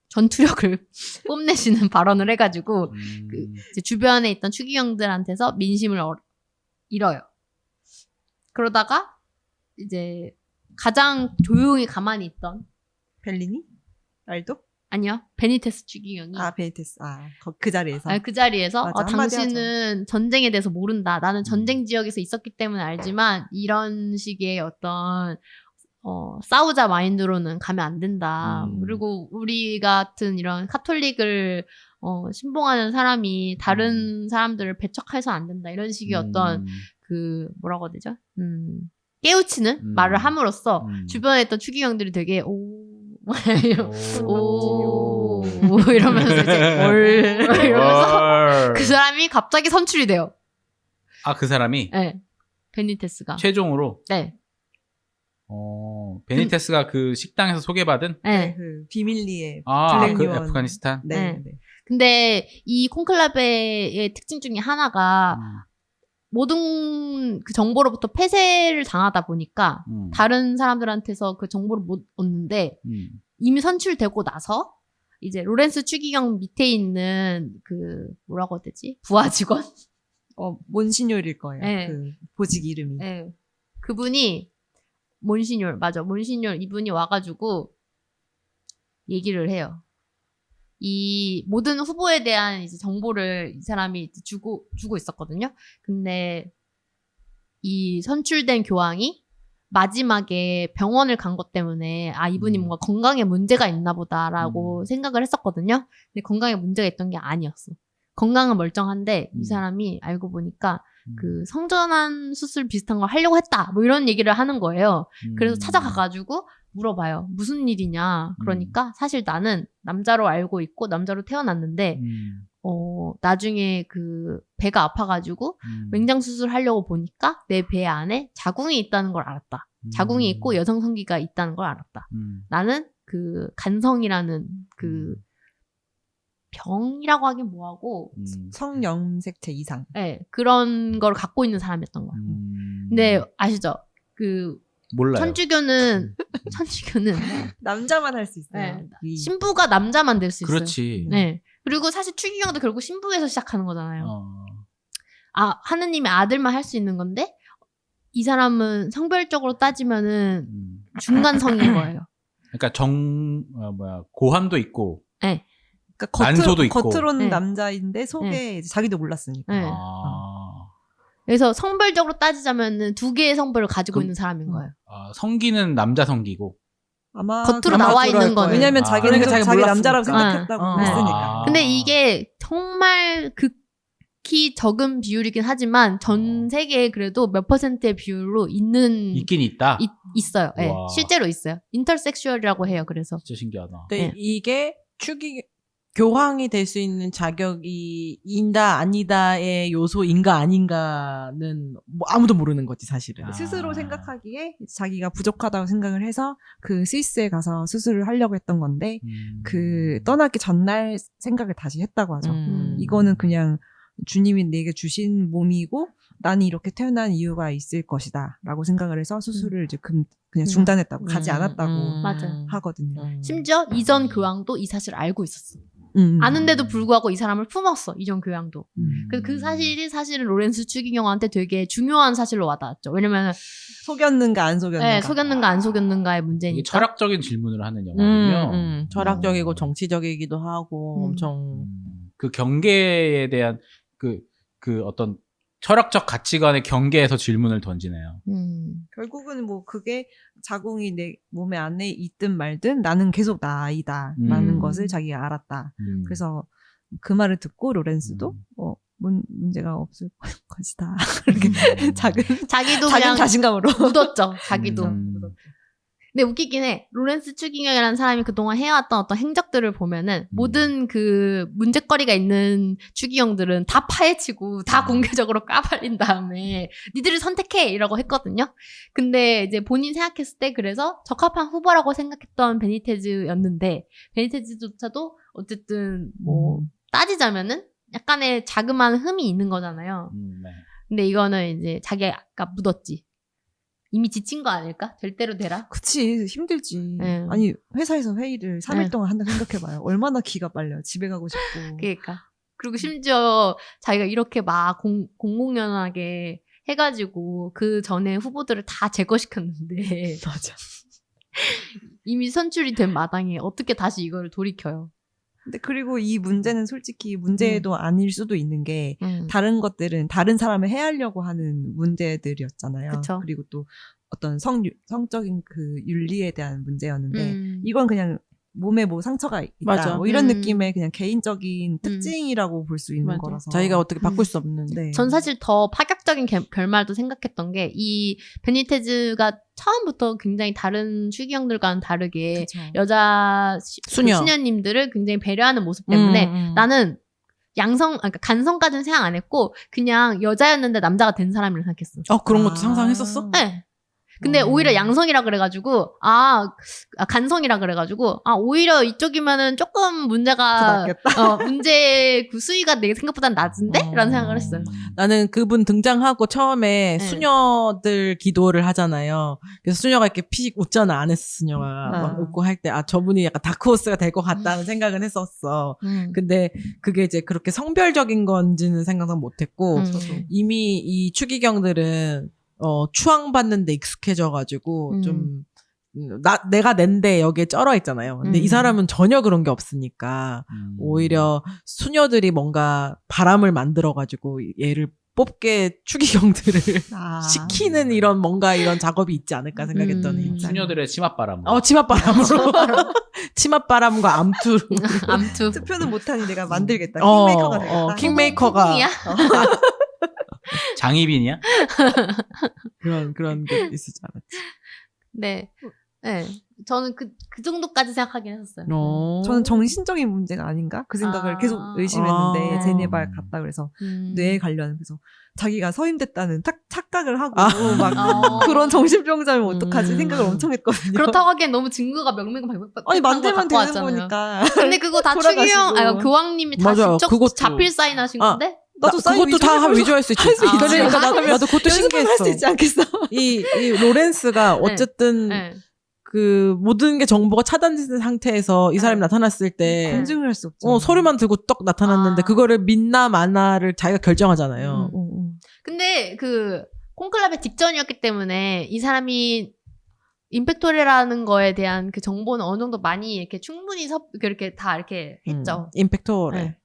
전투력을 뽐내시는 발언을 해가지고 그 이제 주변에 있던 추기경들한테서 민심을 잃어요. 그러다가 이제 가장 조용히 가만히 있던 벨리니? 알도? 아니요 베니테스 추기경이 베니테스. 그 자리에서. 그 자리에서 맞아, 한마디 당신은 전쟁에 대해서 모른다. 나는 전쟁 지역에서 있었기 때문에 알지만 이런 식의 어떤 싸우자 마인드로는 가면 안 된다. 그리고 우리 같은 이런 카톨릭을 신봉하는 사람이 다른 사람들을 배척해서 안 된다. 이런 식의 어떤 그 뭐라고 해야 되죠? 깨우치는 말을 함으로써 주변에 있던 추기경들이 되게 오 이러면서 이제 이러면서 그 사람이 갑자기 선출이 돼요. 그 사람이? 네. 베니테스가. 최종으로? 네. 베니테스가 그 식당에서 소개받은? 네. 그 비밀리에 그 아프가니스탄? 네. 근데 이 콘클라베의 특징 중에 하나가 모든 그 정보로부터 폐쇄를 당하다 보니까 다른 사람들한테서 그 정보를 못 얻는데 이미 선출되고 나서 이제 로렌스 추기경 밑에 있는 그 뭐라고 해야 되지? 부하 직원? 몬시뇰일 거예요. 네. 그 보직 이름이. 네. 그분이 몬시뇰 이분이 와가지고 얘기를 해요. 이 모든 후보에 대한 이제 정보를 이 사람이 주고 있었거든요. 근데 이 선출된 교황이 마지막에 병원을 간 것 때문에 이분이 뭔가 건강에 문제가 있나 보다라고 생각을 했었거든요. 근데 건강에 문제가 있던 게 아니었어. 건강은 멀쩡한데 이 사람이 알고 보니까 그 성전환 수술 비슷한 걸 하려고 했다. 뭐 이런 얘기를 하는 거예요. 그래서 찾아가가지고 물어봐요. 무슨 일이냐. 그러니까 사실 나는 남자로 알고 있고 남자로 태어났는데 나중에 그 배가 아파가지고 맹장 수술 하려고 보니까 내 배 안에 자궁이 있다는 걸 알았다. 자궁이 있고 여성 성기가 있다는 걸 알았다. 나는 그 간성이라는 그 병이라고 하긴 뭐하고 성염색체 이상. 네, 그런 걸 갖고 있는 사람이었던 거야. 근데 아시죠? 그 몰라요. 천주교는 남자만 할 수 있어요. 네, 신부가 남자만 될 수 있어요. 그렇지. 네. 그리고 사실 추기경도 결국 신부에서 시작하는 거잖아요. 하느님의 아들만 할 수 있는 건데 이 사람은 성별적으로 따지면은 중간성인 거예요. 그러니까 고함도 있고. 네. 그러니까 난소도 있고. 겉으로는 네. 남자인데 속에 이제 자기도 몰랐으니까. 네. 그래서 성별적으로 따지자면은 두 개의 성별을 가지고 있는 사람인 거예요. 성기는 남자 성기고. 아마 겉으로 나와 있는 거는. 왜냐면 자기는 그러니까 자기 몰랐으니까. 남자라고 생각했다고 했으니까. 근데 이게 정말 극히 적은 비율이긴 하지만 전 세계에 그래도 몇 %의 비율로 있긴 있다. 있어요. 네, 와. 실제로 있어요. 인터섹슈얼이라고 해요. 그래서 진짜 신기하다. 근데 네. 이게 교황이 될 수 있는 자격이 인다 아니다의 요소인가 아닌가는 뭐 아무도 모르는 거지 사실은. 아. 스스로 생각하기에 자기가 부족하다고 생각을 해서 그 스위스에 가서 수술을 하려고 했던 건데 그 떠나기 전날 생각을 다시 했다고 하죠. 이거는 그냥 주님이 내게 주신 몸이고 나는 이렇게 태어난 이유가 있을 것이다 라고 생각을 해서 수술을 이제 그냥 중단했다고 가지 않았다고 맞아요. 하거든요. 심지어 이전 교황도 이 사실을 알고 있었어. 아는데도 불구하고 이 사람을 품었어. 이전 교황도. 그 사실이 사실은 로렌스 추기경한테 되게 중요한 사실로 와닿았죠. 왜냐면 속였는가 안 속였는가. 네, 속였는가 안 속였는가의 이게 문제니까. 철학적인 질문을 하는 영화군요. 철학적이고 정치적이기도 하고 엄청 그 경계에 대한 그 어떤 철학적 가치관의 경계에서 질문을 던지네요. 결국은 뭐 그게 자궁이 내 몸에 안에 있든 말든 나는 계속 나 아이다라는 것을 자기가 알았다. 그래서 그 말을 듣고 로렌스도 문제가 없을 것이다. 이렇게 자기도 작은 그냥 자신감으로 묻었죠. 자기도. 근데 웃기긴 해. 로렌스 추기경이라는 사람이 그동안 해왔던 어떤 행적들을 보면은 모든 그 문제거리가 있는 추기경들은 다 파헤치고 다 공개적으로 까발린 다음에 니들을 선택해! 이라고 했거든요. 근데 이제 본인 생각했을 때 그래서 적합한 후보라고 생각했던 베니테즈였는데 베니테즈조차도 어쨌든 뭐 따지자면은 약간의 자그마한 흠이 있는 거잖아요. 네. 근데 이거는 이제 자기가 묻었지. 이미 지친 거 아닐까? 될 대로 되라? 그치 힘들지. 네. 아니 회사에서 회의를 3일 네. 동안 한다 생각해봐요. 얼마나 기가 빨려. 집에 가고 싶고. 그러니까. 그리고 심지어 자기가 이렇게 막 공공연하게 해가지고 그 전에 후보들을 다 제거시켰는데 맞아. 이미 선출이 된 마당에 어떻게 다시 이거를 돌이켜요? 근데 그리고 이 문제는 솔직히 문제도 아닐 수도 있는 게 다른 것들은 다른 사람을 해하려고 하는 문제들이었잖아요. 그쵸. 그리고 또 어떤 성적인 그 윤리에 대한 문제였는데 이건 그냥 몸에 뭐 상처가 있다. 맞아. 뭐 이런 느낌의 그냥 개인적인 특징이라고 볼 수 있는 거라서. 자기가 어떻게 바꿀 수 없는. 네. 전 사실 더 파격적인 결말도 생각했던 게 이 베니테즈가 처음부터 굉장히 다른 추기경들과는 다르게 그쵸. 여자 수녀님들을 굉장히 배려하는 모습 때문에 나는 그러니까 간성까지는 생각 안 했고 그냥 여자였는데 남자가 된 사람이라 생각했어. 그런 것도 상상했었어? 네. 근데 오히려 양성이라 그래가지고 간성이라 그래가지고 오히려 이쪽이면은 조금 문제가 문제 그 수위가 내 생각보단 낮은데? 라는 생각을 했어요. 나는 그분 등장하고 처음에 네. 수녀들 기도를 하잖아요. 그래서 수녀가 이렇게 피식 웃잖아. 안에서 수녀가 막 웃고 할 때 저분이 약간 다크호스가 될 것 같다는 생각은 했었어. 근데 그게 이제 그렇게 성별적인 건지는 생각은 못했고 이미 이 추기경들은 추앙받는데 익숙해져가지고 좀 내가 낸데 여기에 쩔어 있잖아요. 근데 이 사람은 전혀 그런 게 없으니까 오히려 수녀들이 뭔가 바람을 만들어가지고 얘를 뽑게 추기경들을 시키는 이런 뭔가 이런 작업이 있지 않을까 생각했더니 수녀들의 치맛바람. 치맛바람으로 치맛바람과 암투로 암투. 투표는 못하니 내가 만들겠다. 킹메이커가 되겠다. 킹메이커가 호동이야? 장희빈이야? 그런 게 있었지 않았지. 네. 저는 그 정도까지 생각하긴 했었어요. 저는 정신적인 문제가 아닌가? 그 생각을 계속 의심했는데 제네발 갔다 그래서 뇌에 관련 그래서 자기가 서임됐다는 착각을 하고 막 그런 정신병자면 어떡하지 생각을 엄청 했거든요. 그렇다고 하기엔 너무 증거가 명명백백한 아니 만들면 되는 왔잖아요. 거니까. 근데 그거 다 추기경 교황님이 다 맞아요. 직접 그것도. 자필 사인하신 건데? 나도 그것도 다 위조할 수 있지. 그러니까 나도 그것도 신기했어. 할수 있지 않겠어? 이 로렌스가 어쨌든 그 모든 게 정보가 차단된 상태에서 이 사람이 나타났을 때 검증을 할 수 없죠. 서류만 들고 떡 나타났는데 그거를 믿나 마나를 자기가 결정하잖아요. 근데 그 콘클라베 직전이었기 때문에 이 사람이 임팩토리라는 거에 대한 그 정보는 어느 정도 많이 이렇게 충분히 이렇게 다 이렇게 했죠. 임팩토레. 네.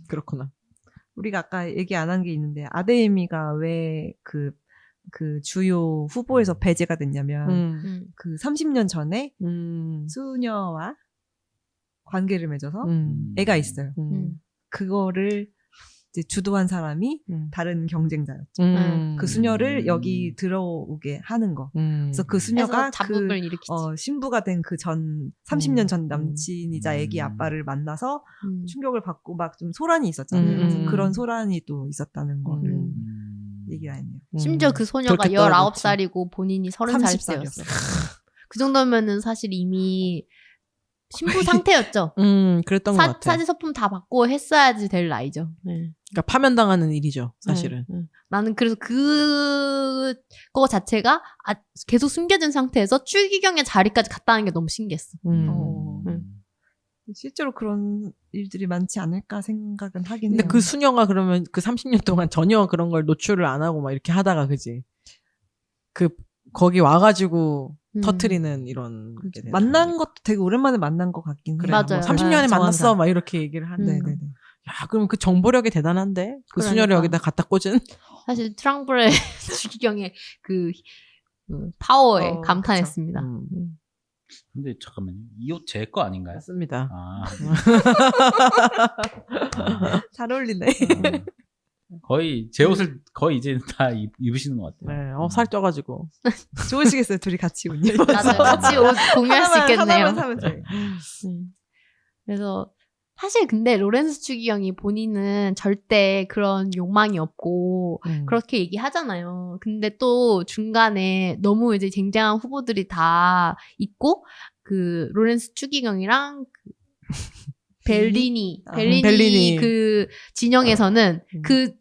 그렇구나. 우리가 아까 얘기 안 한 게 있는데 아데미가 왜 그 주요 후보에서 배제가 됐냐면 그 30년 전에 수녀와 관계를 맺어서 애가 있어요. 그거를 이제 주도한 사람이 다른 경쟁자였죠. 그 수녀를 여기 들어오게 하는 거. 그래서 그 수녀가 해서 자극을 일으키지. 신부가 된 그 전 30년 전 남친이자 애기 아빠를 만나서 충격을 받고 막 좀 소란이 있었잖아요. 그래서 그런 소란이 또 있었다는 거를 얘기를 했네요. 심지어 그 소녀가 그렇게 떨어졌지. 19살이고 본인이 30살 때였어. 그 정도면은 사실 이미 신부 상태였죠. 그랬던 것 같아. 사지 서품 다 받고 했어야지 될 나이죠. 네. 그러니까 파면당하는 일이죠, 사실은. 나는 그래서 그거 자체가 계속 숨겨진 상태에서 추기경의 자리까지 갔다는 게 너무 신기했어. 실제로 그런 일들이 많지 않을까 생각은 하긴 근데 해요. 그 수녀가 그러면 그 30년 동안 전혀 그런 걸 노출을 안 하고 막 이렇게 하다가 그지? 거기 와가지고 터트리는 이런 게 되는 만난 거니까. 것도 되게 오랜만에 만난 것 같긴 해요. 그래, 맞아요. 30년에 네, 만났어 정황상. 막 이렇게 얘기를 하는데 네네네. 야 그럼 그 정보력이 대단한데 그 수녀를 그러니까. 여기다 갖다 꽂은 사실 트랑블의 추기경의 그 파워에 그쵸. 감탄했습니다. 근데 잠깐만요. 이 옷 제 거 아닌가요? 맞습니다. 아, 잘 어울리네. 거의 제 옷을 거의 이제 다 입으시는 것 같아요. 네, 살쪄가지고 좋으시겠어요. 둘이 같이 옷 입어서. 맞아요. 같이 옷 공유할 수 있겠네요. 하나만 사면 돼. 그래서 사실 근데 로렌스 추기경이 본인은 절대 그런 욕망이 없고 그렇게 얘기하잖아요. 근데 또 중간에 너무 이제 쟁쟁한 후보들이 다 있고 그 로렌스 추기경이랑 벨리니 벨리니. 그 진영에서는 그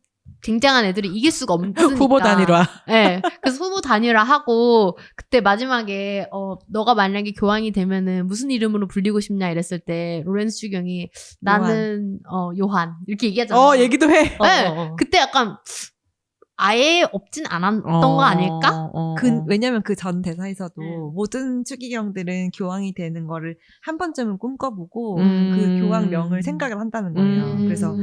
쟁쟁한 애들이 이길 수가 없으니까 후보 단일화. 네, 그래서 후보 단일화 하고 그때 마지막에 너가 만약에 교황이 되면은 무슨 이름으로 불리고 싶냐 이랬을 때 로렌스 추기경이 나는 요한 이렇게 얘기하잖아요. 얘기도 해. 네, 그때 약간 아예 없진 않았던 거 아닐까? 왜냐면 그 전 대사에서도 네. 모든 추기경들은 교황이 되는 거를 한 번쯤은 꿈꿔보고 그 교황명을 생각을 한다는 거예요. 그래서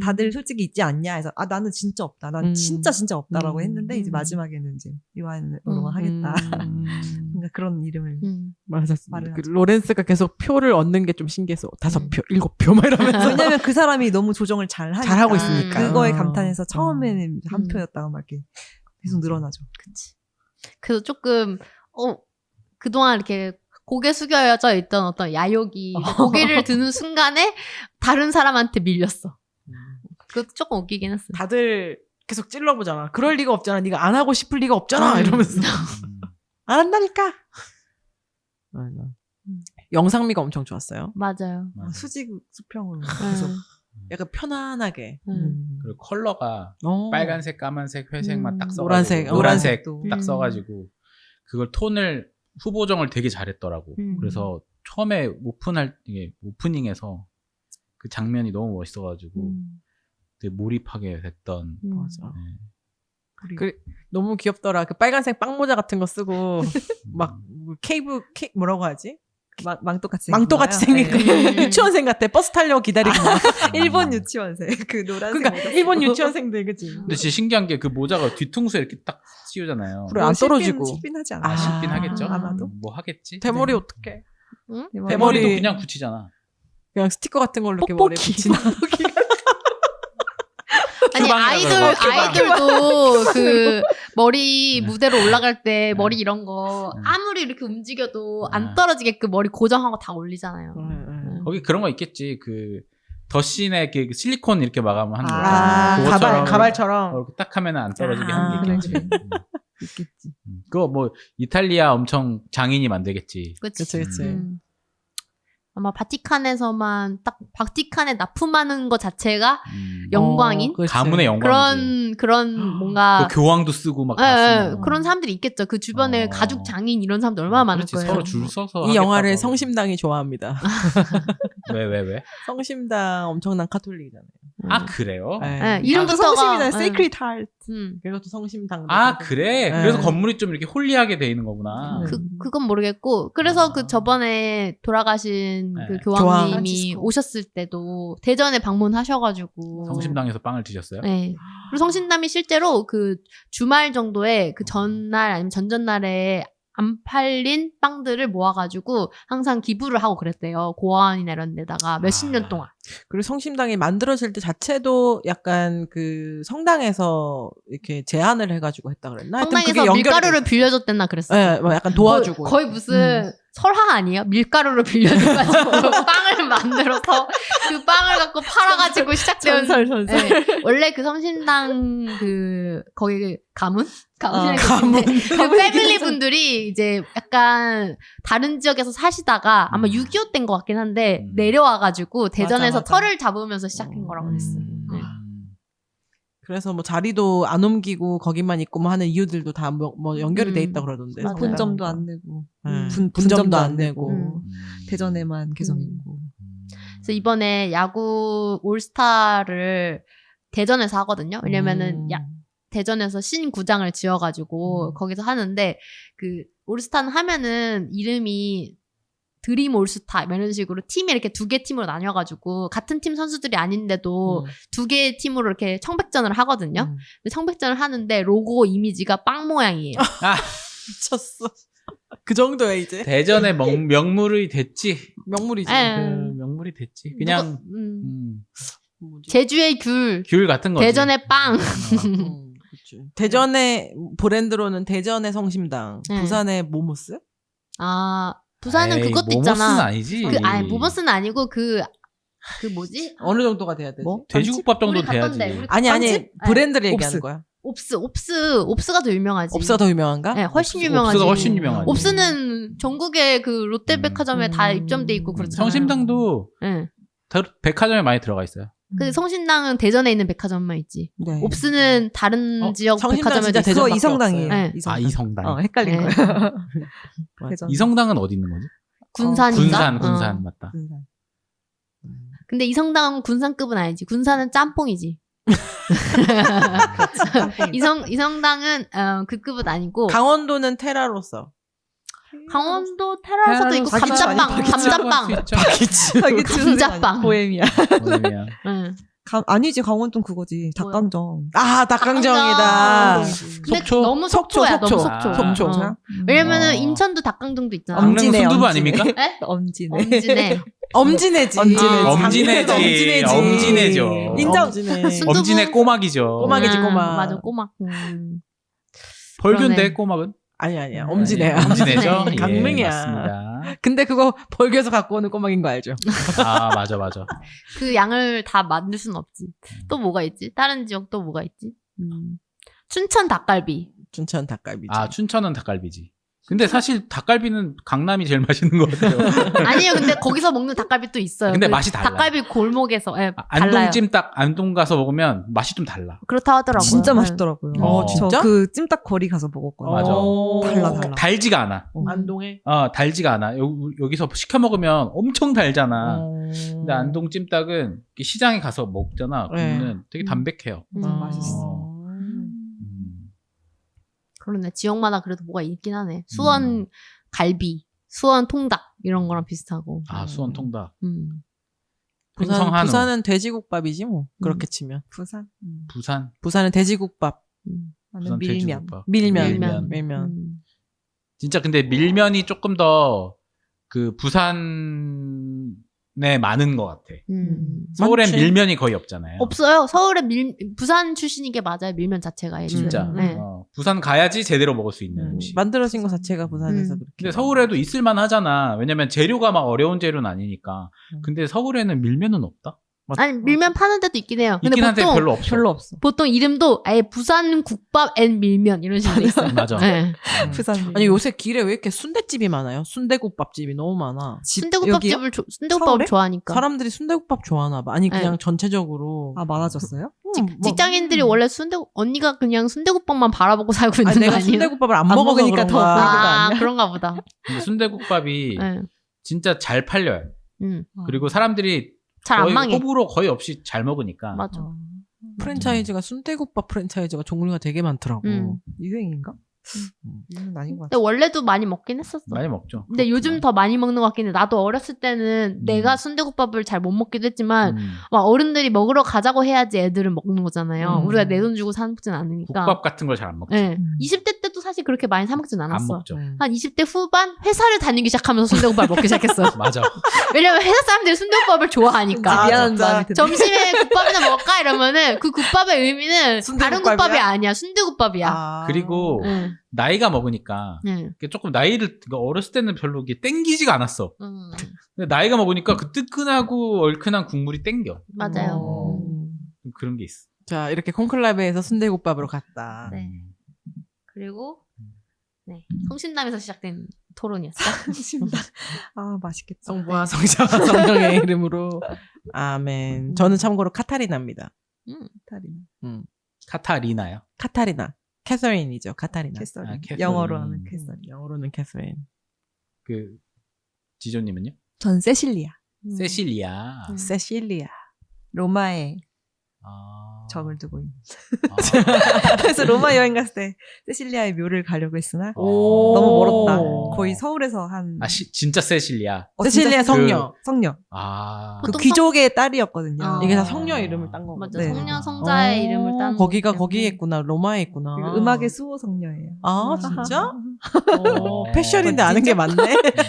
다들 솔직히 있지 않냐 해서 나는 진짜 없다. 난 진짜 없다라고 했는데 이제 마지막에는 이제 요한으로 하겠다. 그러니까 그런 이름을 맞았습니다. 말을 그 하죠. 로렌스가 계속 표를 얻는 게 좀 신기해서 5표, 7표 막 이러면서 왜냐면 그 사람이 너무 조정을 잘 하니까 잘하고 있으니까. 그거에 감탄해서 처음에는 한 표였다가 막 이렇게 계속 늘어나죠. 그치. 그래서 조금 그동안 이렇게 고개 숙여져 있던 어떤 야욕이 고개를 드는 순간에 다른 사람한테 밀렸어. 그것도 조금 웃기긴 했어. 다들 계속 찔러보잖아. 그럴 리가 없잖아. 네가 안 하고 싶을 리가 없잖아. 이러면서 안 한다니까. 맞아. 영상미가 엄청 좋았어요. 맞아요. 수직 수평으로 네. 계속 약간 편안하게. 그리고 컬러가 어. 빨간색, 까만색, 회색만 딱 써가지고 노란색, 노란색 노란색도. 딱 써가지고 그걸 톤을 후보정을 되게 잘했더라고. 그래서 처음에 오프닝에서 그 장면이 너무 멋있어가지고 되게 몰입하게 됐던. 맞아. 네. 너무 귀엽더라. 그 빨간색 빵모자 같은 거 쓰고 막 뭐라고 하지? 망토같이 망토같이 생긴 거. 유치원생 같아. 버스 타려고 기다리고 막. 일본 유치원생 그 노란색 그러니까 일본 유치원생들 그치. 근데 진짜 신기한 게 그 모자가 뒤통수에 이렇게 딱 씌우잖아요. 그래 안 떨어지고. 십빈 하지 않아? 쉽긴 하겠죠. 아마도. 뭐 하겠지. 대머리 네. 어떡해. 응? 대머리. 대머리도 대머리. 그냥 붙이잖아. 그냥 스티커 같은 걸로 이렇게 머리에 뽁뽁이. 붙이나. 아니 규방이라고 그러고, 아이돌도 그 머리 무대로 올라갈 때 머리 이런 거 아무리 이렇게 움직여도 안 떨어지게끔 머리 고정하고 다 올리잖아요. 거기 그런 거 있겠지. 그 더신의 그 실리콘 이렇게 마감을 하는 거. 가발처럼. 이렇게 딱 하면 안 떨어지게 하는 게 있겠지. 있겠지. 그거 뭐 이탈리아 엄청 장인이 만들겠지. 그치. 그치. 아마 바티칸에서만 딱 바티칸에 납품하는 것 자체가 영광인 그치. 가문의 영광이지. 그런 뭔가 그 교황도 쓰고 막 예, 다 예, 쓰는 거. 그런 사람들이 있겠죠. 그 주변에 가죽 장인 이런 사람들 얼마나 많을 그렇지, 거예요. 서로 줄 서서 이 영화를 하겠다고. 성심당이 좋아합니다. 왜? 성심당 엄청난 카톨릭이잖아요. 아 그래요? 예, 이름부터가 성심이나 예. Sacred Heart. 그것도 성심당. 아 그래? 네. 그래서 건물이 좀 이렇게 홀리하게 돼 있는 거구나. 그건 모르겠고 그래서 그 저번에 돌아가신 네. 그 교황님이 프란치스코. 오셨을 때도 대전에 방문하셔가지고 성심당에서 빵을 드셨어요? 네. 그리고 성심당이 실제로 그 주말 정도에 그 전날 아니면 전전날에 안 팔린 빵들을 모아가지고 항상 기부를 하고 그랬대요. 고아원이나 이런 데다가 몇십 년 동안. 그리고 성심당이 만들어질 때 자체도 약간 그 성당에서 이렇게 제안을 해가지고 했다 그랬나? 하여튼 그게 성당에서 연결이 밀가루를 됐어요. 빌려줬댔나 그랬어요. 네, 뭐 약간 도와주고. 거의 무슨 설화 아니에요? 밀가루를 빌려줘가지고 빵을 만들어서 그 빵을 갖고 팔아가지고 시작된 전설. 네, 원래 그 성심당 거기 가문? 가문이라고 가문. 그 패밀리 분들이 이제 약간 다른 지역에서 사시다가 아마 6.25 때인 것 같긴 한데 내려와가지고 대전에서 맞아. 터를 잡으면서 시작한 거라고 그랬어요. 네. 그래서 뭐 자리도 안 옮기고 거기만 있고 뭐 하는 이유들도 다 뭐 연결이 돼 있다 그러던데. 맞아요. 본점도 안 내고 분점도 분점도 안 안 내고. 내고 대전에만 계속 있고. 그래서 이번에 야구 올스타를 대전에서 하거든요. 왜냐면은 대전에서 신구장을 지어가지고 거기서 하는데 그 올스타는 하면은 이름이 드림 올스타 이런 식으로 팀이 이렇게 두 개 팀으로 나뉘어가지고 같은 팀 선수들이 아닌데도 두 개의 팀으로 이렇게 청백전을 하거든요. 근데 청백전을 하는데 로고 이미지가 빵 모양이에요. 미쳤어. 그 정도야 이제. 대전의 명물이 됐지. 명물이지. 예. 명물이 됐지. 그냥 뭐지? 제주의 귤, 귤 같은 거지. 대전의 빵. 그치. 대전의 브랜드로는 대전의 성심당, 네. 부산의 모모스? 아 부산은 에이, 그것도 모모스는 있잖아. 아니지. 모모스는 아니고 그 뭐지? 어느 정도가 돼야 되지? 뭐? 돼지국밥 정도 우리 갔던데, 돼야지. 우리 아니 빵집? 브랜드를 네. 얘기하는 옵스. 거야. 옵스가 더 유명하지. 옵스가 더 유명한가? 네, 훨씬 옵스가 유명하지. 훨씬 유명하지. 옵스는 전국의 그 롯데백화점에 다 입점돼 있고 그렇잖아요. 성심당도 네. 백화점에 많이 들어가 있어요. 그 성심당은 대전에 있는 백화점만 있지. 네. 옵스는 다른 지역 성심당 백화점에도 진짜 있어. 그거 대전밖에 이성당이에요. 없어요. 네. 아, 이성당. 헷갈린 네. 거야. 대전. 이성당은 어디 있는 거지? 군산인가? 군산 맞다. 군산. 근데 이성당은 군산급은 아니지. 군산은 짬뽕이지. 이성당은 그 급은 아니고 강원도는 테라로서. 강원도 테라에서도 있고 감자빵, 감자빵. 감자빵. 보헤미아. 뭐냐면 응. 아니지 강원도 그거지. 닭강정. 아, 닭강정이다. 근데 속초? 너무 속초야, 속초. 너무 속초. 속초. 어. 왜냐면은 어. 인천도 닭강정도 있잖아. 엄- 강릉은 엄지네, 순두부 엄지네. 아닙니까? 에? 엄지네. 엄지네. 엄지네지. 엄지네지. 엄지네죠. 인정. 엄지네. 순두부. 엄지네 꼬막이죠. 꼬막이지, 꼬막. 맞아, 꼬막. 벌교인데 그러네. 꼬막은? 아니야. 엄지네야. 엄지네죠. 예, 강릉이야. 맞습니다. 근데 그거 벌교에서 갖고 오는 꼬막인 거 알죠? 아, 맞아. 그 양을 다 만들 순 없지. 또 뭐가 있지? 다른 지역 또 뭐가 있지? 춘천 닭갈비. 춘천 닭갈비지. 아, 춘천은 닭갈비지. 근데 사실 닭갈비는 강남이 제일 맛있는 것 같아요. 아니에요. 근데 거기서 먹는 닭갈비 또 있어요. 근데 그 맛이 달라. 닭갈비 골목에서 달라요. 안동 찜닭 안동 가서 먹으면 맛이 좀 달라. 그렇다 하더라고요. 진짜 네. 맛있더라고요. 어, 저 진짜? 그 찜닭 거리 가서 먹었거든요. 맞아. 달라. 달지가 않아. 안동에? 달지가 않아. 여기서 시켜 먹으면 엄청 달잖아. 어. 근데 안동 찜닭은 시장에 가서 먹잖아. 네. 그러면 되게 담백해요. 맛있어. 그러네. 지역마다 그래도 뭐가 있긴 하네. 수원 갈비, 수원 통닭 이런 거랑 비슷하고. 아, 수원 통닭. 부산, 한우. 부산은 돼지국밥이지 뭐. 그렇게 치면. 부산. 부산. 부산은 돼지국밥. 나는 부산 밀면. 돼지국밥. 밀면. 진짜 근데 밀면이 조금 더 그 부산에 많은 것 같아. 서울엔 많지. 밀면이 거의 없잖아요. 없어요. 서울에 부산 출신인 게 맞아요. 밀면 자체가. 애초에. 진짜. 네. 부산 가야지 제대로 먹을 수 있는 음식. 만들어진 것 자체가 부산에서 그렇게. 근데 서울에도 있을만 하잖아. 왜냐면 재료가 막 어려운 재료는 아니니까. 근데 서울에는 밀면은 없다? 아니 밀면 파는 데도 있긴 해요. 근데 있긴 한데 보통 별로 없어. 별로 없어. 보통 이름도 아예 부산 국밥 앤 밀면 이런 식으로 돼 있어요. 맞아. 네. 부산. 밀면. 아니 요새 길에 왜 이렇게 순대집이 많아요? 순대국밥집이 너무 많아. 순대국밥집을 순대국밥을 서울에? 좋아하니까. 사람들이 순대국밥 좋아하나 봐. 아니 그냥 네. 전체적으로. 아 많아졌어요? 직장인들이 원래 언니가 그냥 순대국밥만 바라보고 살고 있는 아니, 거 내가 아니에요? 순대국밥을 안 안 먹어서 먹으니까 더 그런가. 그런 거 아, 아니야? 그런가 보다. 근데 순대국밥이 네. 진짜 잘 팔려요. 어. 그리고 사람들이 잘 안 거의 망해. 호불호 거의 없이 잘 먹으니까. 맞아. 프랜차이즈가 순대국밥 프랜차이즈가 종류가 되게 많더라고. 유행인가? 유행은 아닌 것 근데 같아. 원래도 많이 먹긴 했었어. 많이 먹죠. 근데 요즘 더 많이 먹는 것 같긴 해. 나도 어렸을 때는 음. 내가 순대국밥을 잘 못 먹기도 했지만 음. 막 어른들이 먹으러 가자고 해야지 애들은 먹는 거잖아요. 음. 우리가 내 돈 주고 사 먹진 않으니까. 국밥 같은 걸 잘 안 먹지. 네. 음. 20대 때도 사실 그렇게 많이 사 먹진 안 않았어. 먹죠. 한 20대 후반 회사를 다니기 시작하면서 순대국밥 먹기 시작했어. 맞아. 왜냐면 회사 사람들이 순대국밥을 좋아하니까. 미안한 진짜. 마음이 드네. 점심에 국밥이나 먹을까 이러면은 그 국밥의 의미는 다른 순대국밥이야? 국밥이 아니야. 순대국밥이야. 아. 그리고 응. 나이가 먹으니까 응. 조금 나이를 그러니까 어렸을 때는 별로 이게 땡기지가 않았어. 응. 근데 나이가 먹으니까 그 뜨끈하고 얼큰한 국물이 땡겨. 맞아요. 어. 좀 그런 게 있어. 자, 이렇게 콘클라베에서 순대국밥으로 갔다. 네. 그리고 네. 성신남에서 시작된 토론이었어. 아, 맛있겠다. 성부와 성자와 성령의 이름으로 아멘. 저는 참고로 카타리나입니다. 카타리나. 카타리나요? 카타리나. 캐서린이죠. 카타리나. 캐서린. 아, 캐서린. 영어로 하면 캐서린. 영어로는 캐서린. 그 지조님은요? 전 세실리아. 세실리아. 세실리아. 로마에 아. 적을 두고 있는. 아. 그래서 로마 여행 갔을 때 세실리아의 묘를 가려고 했으나 오. 너무 멀었다. 거의 서울에서 한 진짜 세실리아. 세실리아 진짜 성녀. 성녀. 아. 그 보통 귀족의 딸이었거든요. 어. 이게 다 성녀 이름을 딴 거거든. 맞아. 네. 성녀 성자의 이름을 딴 거기가 거기 거기에 때문에. 있구나. 로마에 있구나. 그 음악의 수호 성녀예요. 아, 진짜? 어. 패션인데 아는 게 많네.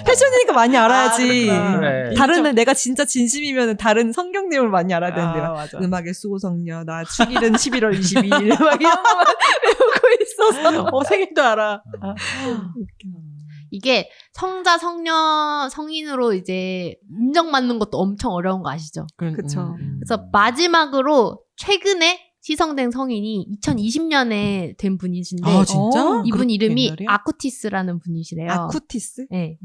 패션이니까 많이 알아야지. 그렇구나. 그래. 다른 내가 진짜 진심이면 다른 성경 내용을 많이 알아야 되는데요. 맞아. 음악의 수호 성녀, 나 축일은 11월 22일 막 이런 거만 외우고 있어서. 생일도 알아. 이게 성자, 성녀, 성인으로 이제 인정받는 것도 엄청 어려운 거 아시죠? 그쵸. 그래서 마지막으로 최근에 시성된 성인이 2020년에 된 분이신데 아, 진짜? 이분 그렇게 이름이 옛날이야? 아쿠티스라는 분이시래요. 아쿠티스? 네.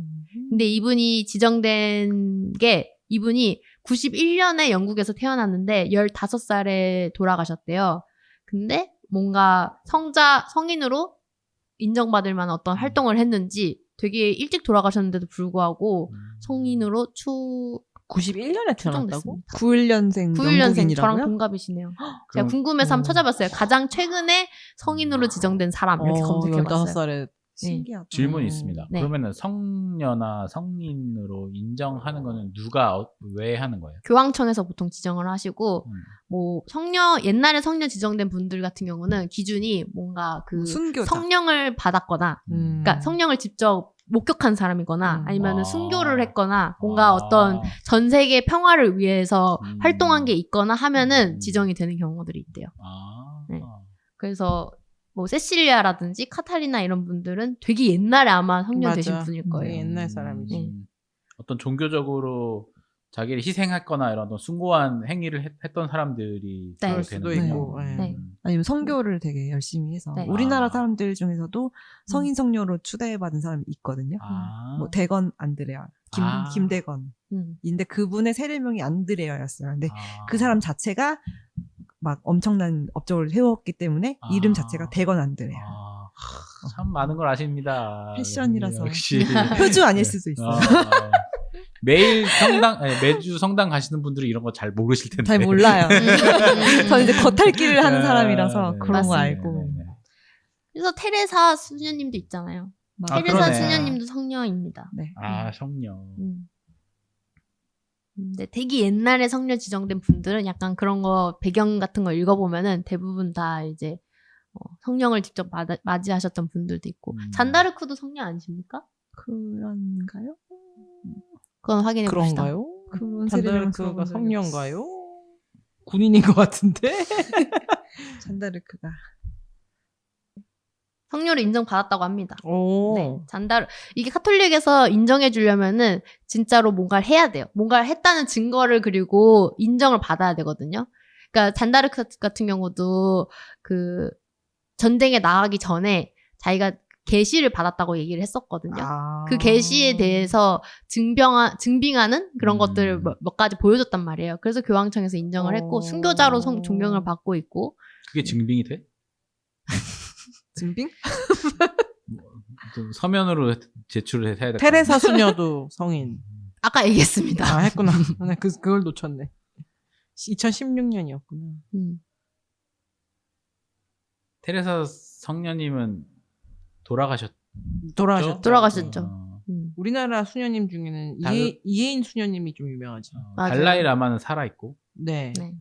근데 이분이 지정된 게 이분이 91년에 영국에서 태어났는데 15살에 돌아가셨대요. 근데 뭔가 성인으로 인정받을 만한 어떤 활동을 했는지 되게 일찍 돌아가셨는데도 불구하고 성인으로 91년에 태어났다고? 추정됐습니다. 91년생 91년생 영국인이라고요? 저랑 동갑이시네요. 제가 그럼- 궁금해서 한번 찾아봤어요. 가장 최근에 성인으로 지정된 사람 이렇게 검색해봤어요. 15살에. 신기하다. 질문이 음. 있습니다. 네. 그러면은 성녀나 성인으로 인정하는 거는 누가 왜 하는 거예요? 교황청에서 보통 지정을 하시고 음. 뭐 옛날에 성녀 지정된 분들 같은 경우는 기준이 뭔가 그 순교자. 성령을 받았거나 그러니까 성령을 직접 목격한 사람이거나 아니면 아. 순교를 했거나 뭔가 아. 어떤 전 세계 평화를 위해서 음. 활동한 게 있거나 하면은 음. 지정이 되는 경우들이 있대요. 아. 네. 그래서 뭐 세실리아라든지 카타리나 이런 분들은 되게 옛날에 아마 성녀 되신 분일 거예요. 되게 옛날 사람이지. 네. 어떤 종교적으로 자기를 희생했거나 이런 어떤 숭고한 행위를 했던 사람들이 네. 그럴 수도 되는군요. 있고. 예. 네. 아니면 선교를 되게 열심히 해서 네. 우리나라 아. 사람들 중에서도 성인 성녀로 추대받은 사람이 있거든요. 아. 뭐 대건 안드레아, 아. 김대건인데 그분의 세례명이 안드레아였어요. 근데 아. 그 사람 자체가 막 엄청난 업적을 세웠기 때문에 아. 이름 자체가 대건 안드레아. 아, 참 많은 걸 아십니다. 패션이라서. 역시 표주 아닐 수도 있어요. 매주 성당 가시는 분들이 이런 거 잘 모르실 텐데. 잘 몰라요. 저는 이제 겉핥기를 하는 네, 사람이라서 네, 그런 거 맞습니다. 알고. 네, 네. 그래서 테레사 수녀님도 있잖아요. 막 아, 테레사 그러네. 수녀님도 성녀입니다. 네. 아, 성녀. 근데 되게 옛날에 성녀 지정된 분들은 약간 그런 거 배경 같은 거 읽어보면은 대부분 다 이제 성령을 직접 맞이하셨던 분들도 있고 잔다르크도 성녀 아니십니까? 그런가요? 그건 확인해 봅시다. 그런가요? 그런 세례명 잔다르크가 들어본 적이 성녀인가요? 군인인 것 같은데? 잔다르크가 성녀를 인정받았다고 합니다. 오. 네, 이게 카톨릭에서 인정해 주려면은 진짜로 뭔가를 해야 돼요. 뭔가를 했다는 증거를 그리고 인정을 받아야 되거든요. 그러니까 잔다르크 같은 경우도 그 전쟁에 나가기 전에 자기가 계시를 받았다고 얘기를 했었거든요. 아. 그 계시에 대해서 증빙하는 그런 것들을 몇 가지 보여줬단 말이에요. 그래서 교황청에서 인정을 했고 순교자로 존경을 받고 있고. 그게 증빙이 돼? 증빙? 좀 서면으로 제출을 해야 될 테레사 수녀도 성인. 아까 얘기했습니다. 아, 했구나. 나 그걸 놓쳤네. 2016년이었구나. 테레사 성녀님은 돌아가셨죠. 돌아가셨죠. 우리나라 수녀님 중에는 다른- 이혜인 수녀님이 좀 유명하지. 맞아요. 달라이 라마는 살아있고. 네. 네.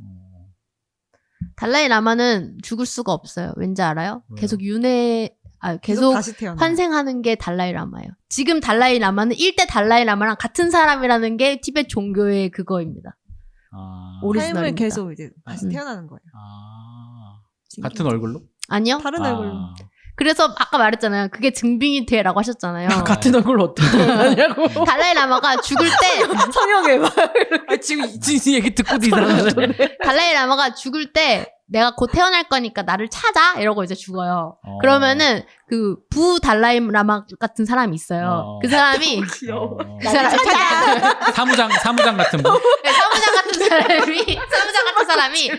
달라이 라마는 죽을 수가 없어요. 왠지 알아요? 왜요? 계속 계속 다시 태어나. 환생하는 게 달라이라마예요. 지금 달라이라마는 1대 달라이라마랑 같은 사람이라는 게 티베트 종교의 그거입니다. 아, 오리지널입니다. 삶을 계속 이제 다시 음. 태어나는 거예요. 아, 신기해. 같은 얼굴로? 아니요. 다른 아, 얼굴로. 그래서 아까 말했잖아요. 그게 증빙이 돼라고 하셨잖아요. 같은 얼굴로 어떻게 태어나냐고. 달라이라마가 죽을 때 성형해봐. 지금 얘기 듣고도 이상하네. 달라이라마가 죽을 때 내가 곧 태어날 거니까 나를 찾아 이러고 이제 죽어요. 어. 그러면은 그 부 달라이라마 같은 사람이 있어요. 어. 그 사람이 어. 그 사람 찾아. 사무장 같은 분? 네, 사무장 같은 사람이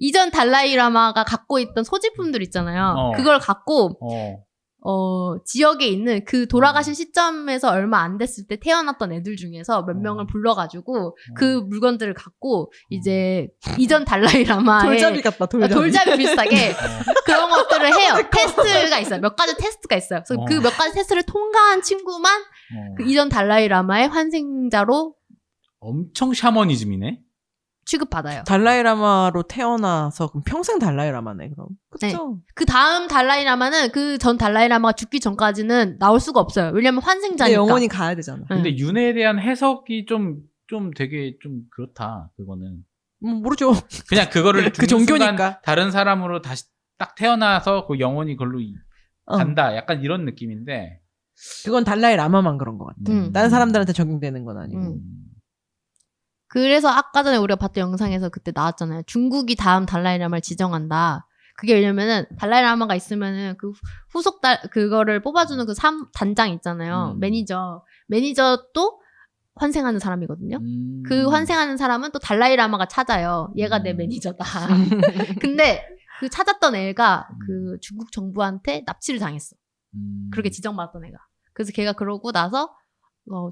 이전 달라이라마가 갖고 있던 소지품들 있잖아요. 어. 그걸 갖고 어. 지역에 있는 그 돌아가신 시점에서 얼마 안 됐을 때 태어났던 애들 중에서 몇 명을 불러가지고 그 물건들을 갖고 이제 이전 달라이라마의 돌잡이 같다, 돌잡이. 돌잡이 비슷하게 그런 것들을 해요. 테스트가 있어요. 몇 가지 테스트가 있어요. 그래서 그 몇 가지 테스트를 통과한 친구만 그 이전 달라이라마의 환생자로 엄청 샤머니즘이네. 취급받아요. 달라이라마로 태어나서 그럼 평생 달라이라마네 그럼. 그쵸. 그 다음 달라이라마는 그 전 달라이라마가 죽기 전까지는 나올 수가 없어요. 왜냐면 근데 환생자니까. 영원히 가야 되잖아. 근데 윤회에 대한 해석이 좀 되게 좀 그렇다. 그거는. 모르죠. 그냥 그거를 그 죽는 순간 종교니까. 다른 사람으로 다시 딱 태어나서 그 영혼이 걸로 간다. 약간 이런 느낌인데. 그건 달라이라마만 그런 것 같아. 다른 사람들한테 적용되는 건 아니고. 그래서 아까 전에 우리가 봤던 영상에서 그때 나왔잖아요. 중국이 다음 달라이라마를 지정한다. 그게 왜냐면은 달라이라마가 있으면은 그 후속 그거를 뽑아주는 그 단장 있잖아요. 매니저도 환생하는 사람이거든요. 그 환생하는 사람은 또 달라이라마가 찾아요. 얘가 내 매니저다. 근데 그 찾았던 애가 그 중국 정부한테 납치를 당했어. 그렇게 지정받았던 애가. 그래서 걔가 그러고 나서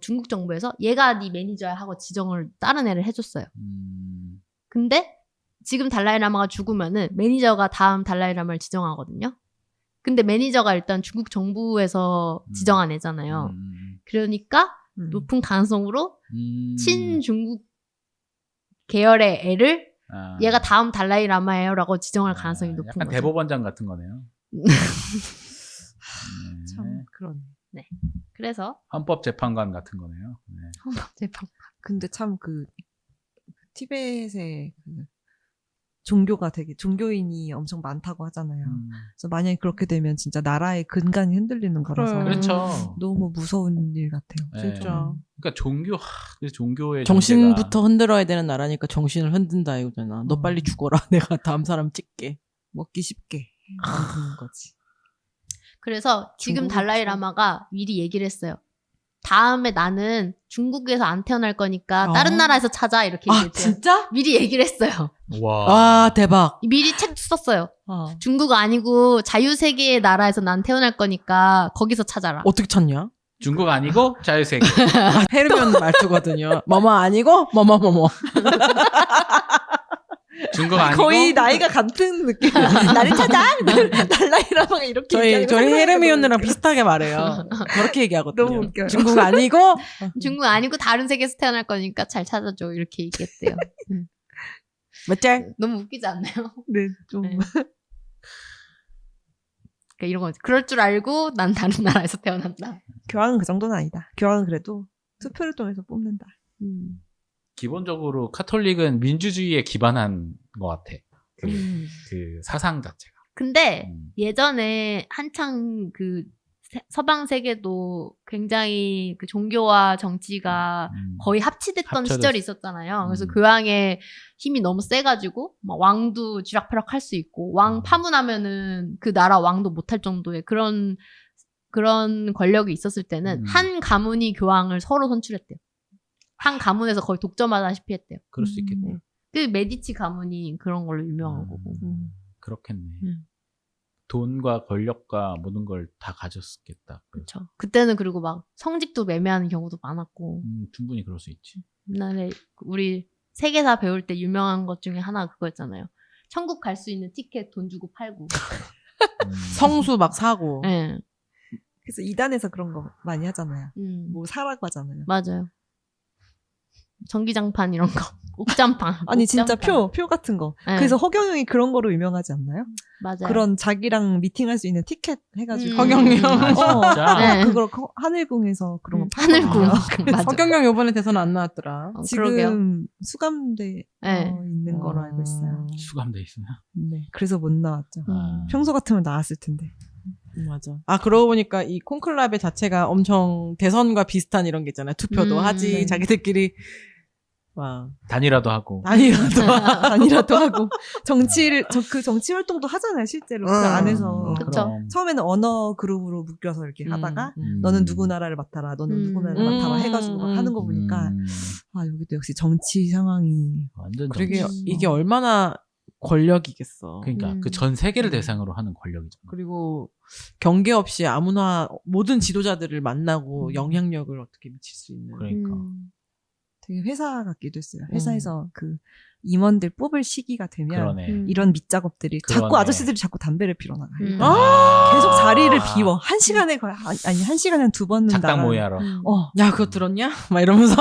중국 정부에서 얘가 네 매니저야 하고 지정을 다른 애를 해줬어요. 근데 지금 달라이라마가 죽으면은 매니저가 다음 달라이라마를 지정하거든요. 근데 매니저가 일단 중국 정부에서 지정한 애잖아요. 그러니까 높은 가능성으로 친중국 계열의 애를 얘가 다음 달라이라마예요라고 지정할 가능성이 높은 약간 거죠. 대법원장 같은 거네요. 참, 그런. 네. 그래서 헌법재판관 같은 거네요. 네. 헌법재판. 근데 참 티벳의 종교가 되게, 종교인이 엄청 많다고 하잖아요. 그래서 만약에 그렇게 되면 진짜 나라의 근간이 흔들리는 거라서. 그렇죠. 너무 무서운 일 같아요. 네. 진짜. 그러니까 종교의 정신부터 흔들어야 되는 나라니까 정신을 흔든다 이거잖아. 너 빨리 죽어라. 내가 다음 사람 찍게. 먹기 쉽게 만드는 거지. 그래서 지금 중국이 달라이라마가 미리 얘기를 했어요. 다음에 나는 중국에서 안 태어날 거니까 다른 나라에서 찾아 이렇게 얘기했대요. 진짜? 미리 얘기를 했어요. 와 대박. 미리 책도 썼어요. 중국 아니고 자유세계의 나라에서 난 태어날 거니까 거기서 찾아라. 어떻게 찾냐? 중국 아니고 자유세계. 헤르미온 말투거든요. 뭐뭐 아니고 뭐뭐. 중국 아니고 거의 나이가 같은 느낌. 나를 찾아? 달라이라마가 이렇게 저희 얘기하니까 헤르미온이랑 너무 비슷하게 말해요. 그렇게 얘기하거든요. 너무 웃겨요. 중국 아니고 중국 아니고 다른 세계에서 태어날 거니까 잘 찾아줘 이렇게 얘기했대요. 몇 짤? 너무 웃기지 않나요? 네, 좀. 네. 그러니까 이런 거지. 그럴 줄 알고 난 다른 나라에서 태어난다. 교황은 그 정도는 아니다. 교황은 그래도 투표를 통해서 뽑는다. 기본적으로 카톨릭은 민주주의에 기반한 것 같아. 그 사상 자체가. 근데 예전에 한창 그 서방 세계도 굉장히 그 종교와 정치가 거의 합치됐던 합쳐졌- 시절이 있었잖아요. 그래서 교황의 힘이 너무 세가지고 막 왕도 쥐락펴락 할 수 있고 왕 파문하면은 그 나라 왕도 못할 정도의 그런 권력이 있었을 때는 한 가문이 교황을 서로 선출했대요. 한 가문에서 거의 독점하다시피 했대요. 그럴 수 있겠네. 그 메디치 가문이 그런 걸로 유명한 거고. 그렇겠네. 돈과 권력과 모든 걸 다 가졌겠다. 그렇죠. 그때는 그리고 막 성직도 매매하는 경우도 많았고. 충분히 그럴 수 있지. 옛날에 우리 세계사 배울 때 유명한 것 중에 하나가 그거였잖아요. 천국 갈 수 있는 티켓 돈 주고 팔고. 성수 막 사고. 네. 그래서 이단에서 그런 거 많이 하잖아요. 뭐 사라고 하잖아요. 맞아요. 전기장판 이런 거. 옥잠팡. 아니 진짜 옥잠팡. 표 같은 거. 네. 그래서 허경영이 그런 거로 유명하지 않나요? 맞아요. 그런 자기랑 미팅할 수 있는 티켓 해가지고. 허경영. 아, 진짜? 네. 그걸 하늘궁에서 그런 거 하늘궁. 팔거든요. 맞아. 서경영 요번에 대선 안 나왔더라. 그러게요. 지금 수감돼 네. 있는 거로 알고 있어요. 수감돼 있으면. 네, 그래서 못 나왔죠. 아. 평소 같으면 나왔을 텐데. 맞아. 아, 그러고 보니까 이 콘클라베 자체가 엄청 대선과 비슷한 이런 게 있잖아요. 투표도 하지, 네. 자기들끼리. 와. 단일화도 하고. 아니라도. 아니라도 하고 그 정치 활동도 하잖아요, 실제로 그 안에서. 그쵸. 그럼. 처음에는 언어 그룹으로 묶여서 이렇게 하다가 음. 너는 누구 나라를 맡아라, 너는 누구 나라를 음. 맡아라 해가지고 막 하는 거 보니까 음, 아 여기도 역시 정치 상황이 완전 그러게 정치. 이게 얼마나 권력이겠어. 그러니까 음. 그 전 세계를 대상으로 하는 권력이잖아. 그리고 경계 없이 아무나 모든 지도자들을 만나고 영향력을 어떻게 미칠 수 있는. 그러니까. 되게 회사 같기도 했어요. 회사에서 그 임원들 뽑을 시기가 되면 그러네. 이런 밑작업들이 자꾸 그러네. 아저씨들이 자꾸 담배를 피러 나가요. 아! 계속 자리를 비워. 한 시간에 거의 아니 한 시간에 한 2번은 작당 모의하러. 야, 그거 들었냐? 막 이러면서.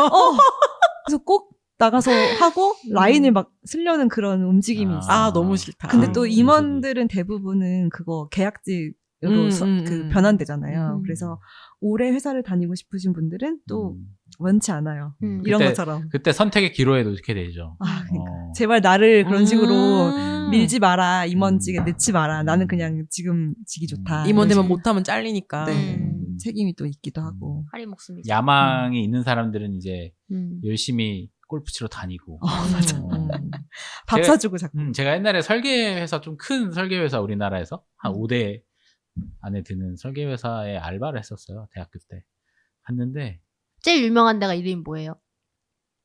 그래서 꼭 나가서 하고 라인을 막 쓰려는 그런 움직임이 아. 있어요. 아, 너무 싫다. 근데 또 음. 임원들은 대부분은 그거 계약직으로 그 변환되잖아요. 그래서 오래 회사를 다니고 싶으신 분들은 또 원치 않아요. 이런 그때- 것처럼. 그때 선택의 기로에 놓게 되죠. 아, 그러니까. 어. 제발 나를 그런 식으로 음. 밀지 마라. 임원직에 넣지 마라. 나는 그냥 지금 직이 좋다. 임원 되면 이런 못하면 잘리니까. 네. 음. 책임이 또 있기도 하고. 하리 목숨이죠. 야망이 있는 사람들은 이제 음. 열심히 골프 치러 다니고. 맞아. 어. 밥 제가- 사주고 자꾸. 제가 옛날에 설계회사, 좀 큰 설계회사 우리나라에서 한 5대 안에 드는 설계회사에 알바를 했었어요. 대학교 때. 갔는데 제일 유명한 데가 이름이 뭐예요?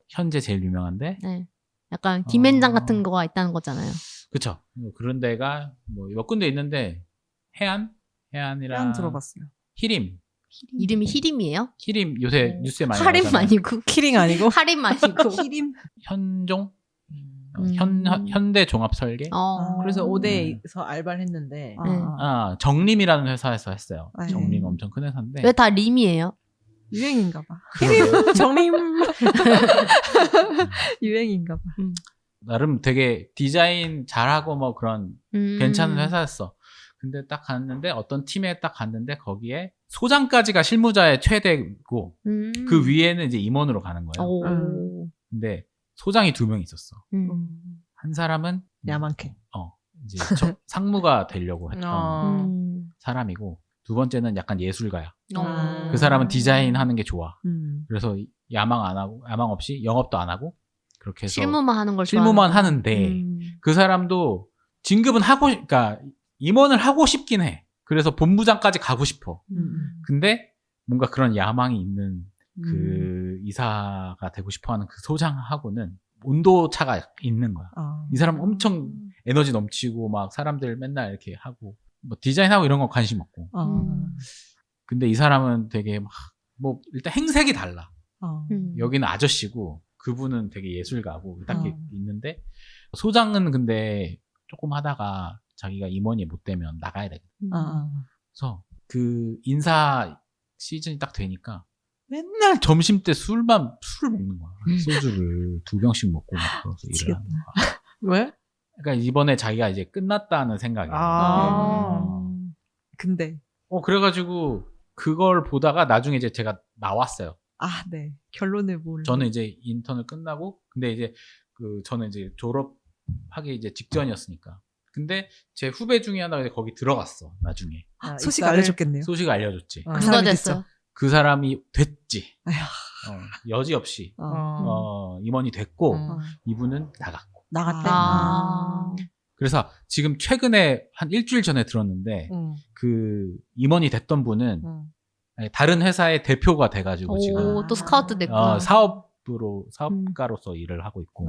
현재 제일 유명한데 네. 약간 김앤장 어. 같은 거가 있다는 거잖아요. 그쵸. 그런 데가 뭐 몇 군데 있는데 해안이랑 한 들어봤어요. 히림. 이름이 히림이에요? 히림 요새 뉴스에 많이 하림 나오잖아요. 아니고 키링 아니고. 하림 아니고. 히림. 현종 음. 현대 종합 설계. 그래서 음. 5대에서 알바를 했는데. 아, 네. 아, 정림이라는 회사에서 했어요. 아, 정림 네. 엄청 큰 회사인데. 왜 다 림이에요? 유행인가 봐. 그러게요. 정림. 유행인가 봐. 나름 되게 디자인 잘하고 뭐 그런 괜찮은 회사였어. 근데 딱 갔는데 어떤 팀에 딱 갔는데 거기에 소장까지가 실무자의 최대고 그 위에는 이제 임원으로 가는 거예요. 오. 근데 소장이 2명 있었어. 한 사람은 야만케. 이제 상무가 되려고 했던 사람이고 두 번째는 약간 예술가야. 그 사람은 디자인하는 게 좋아. 그래서 야망 안 하고 야망 없이 영업도 안 하고 그렇게 해서 실무만 하는 걸 실무만 좋아하는 하는데 그 사람도 진급은 하고 그러니까 임원을 하고 싶긴 해. 그래서 본부장까지 가고 싶어. 근데 뭔가 그런 야망이 있는 그 이사가 되고 싶어하는 그 소장하고는 온도 차가 있는 거야. 이 사람 엄청 에너지 넘치고 막 사람들 맨날 이렇게 하고 뭐 디자인하고 이런 거 관심 없고. 근데 이 사람은 되게 막 뭐 일단 행색이 달라. 여기는 아저씨고 그분은 되게 예술가고 딱 있는데 소장은 근데 조금 하다가 자기가 임원이 못 되면 나가야 되거든. 그래서 그 인사 시즌이 딱 되니까 맨날 점심 때 술을 먹는 거야. 소주를 2병씩 먹고 막 그래서 일을 하는 거야. 왜? 그러니까 이번에 자기가 이제 끝났다는 생각이야. 근데. 그래가지고 그걸 보다가 나중에 이제 제가 나왔어요. 아, 네. 결론을 모르. 저는 이제 인턴을 끝나고 근데 이제 저는 이제 졸업하기 이제 직전이었으니까. 근데 제 후배 중에 하나가 이제 거기 들어갔어. 나중에 소식 알려줬겠네요. 소식 알려줬지. 그 누가 사람이 됐어요? 그 사람이 됐지. 아휴. 여지없이 어. 임원이 됐고 어. 이분은 나갔고. 나갔대. 그래서 지금 최근에 한 일주일 전에 들었는데 그 임원이 됐던 분은 다른 회사의 대표가 돼가지고 지금 또 스카우트 됐구나. 사업가로서 일을 하고 있고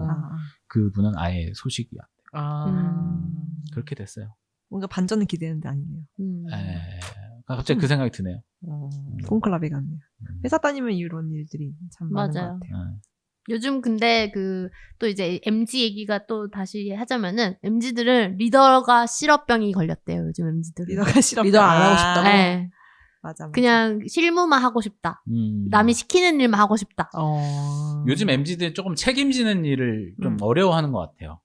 그분은 아예 소식이 안 돼요. 그렇게 됐어요. 뭔가 반전을 기대했는데 아니네요. 갑자기 그 생각이 드네요. 콘클라베 같네요. 회사 다니면 이런 일들이 참 많은 맞아요. 것 같아요. 요즘 근데 또 이제 MZ 얘기가 또 다시 하자면은 MZ들은 리더가 실업병이 걸렸대요. 요즘 MZ들은. 리더가 싫어. 리더 안 하고 싶다고? 네. 맞아. 그냥 실무만 하고 싶다. 음. 남이 시키는 일만 하고 싶다. 요즘 MZ들이 조금 책임지는 일을 좀 어려워하는 것 같아요.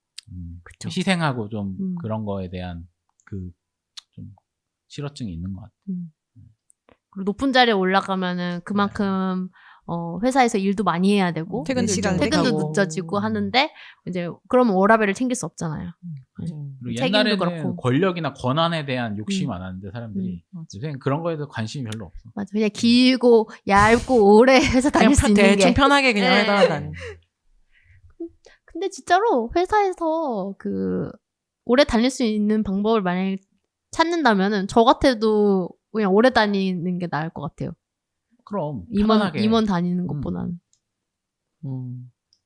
그쵸. 희생하고 좀 그런 거에 대한 그 좀 실어증이 있는 것 같아요. 그리고 높은 자리에 올라가면은 그만큼 회사에서 일도 많이 해야 되고 퇴근도 시간 퇴근도 늦고. 늦어지고 하는데 이제 그러면 워라밸을 챙길 수 없잖아요. 그리고 책임도 옛날에는 그렇고. 권력이나 권한에 대한 욕심이 많았는데 사람들이 요새는 그런 거에 대해 관심이 별로 없어. 맞아. 그냥 길고 얇고 오래 회사 다닐 수 있는 대충 게. 편하게 그냥 네. 회사 다니. 근데 진짜로 회사에서 오래 다닐 수 있는 방법을 만약에 찾는다면은 저 같아도 그냥 오래 다니는 게 나을 것 같아요. 그럼 편안하게. 임원 다니는 것보다는.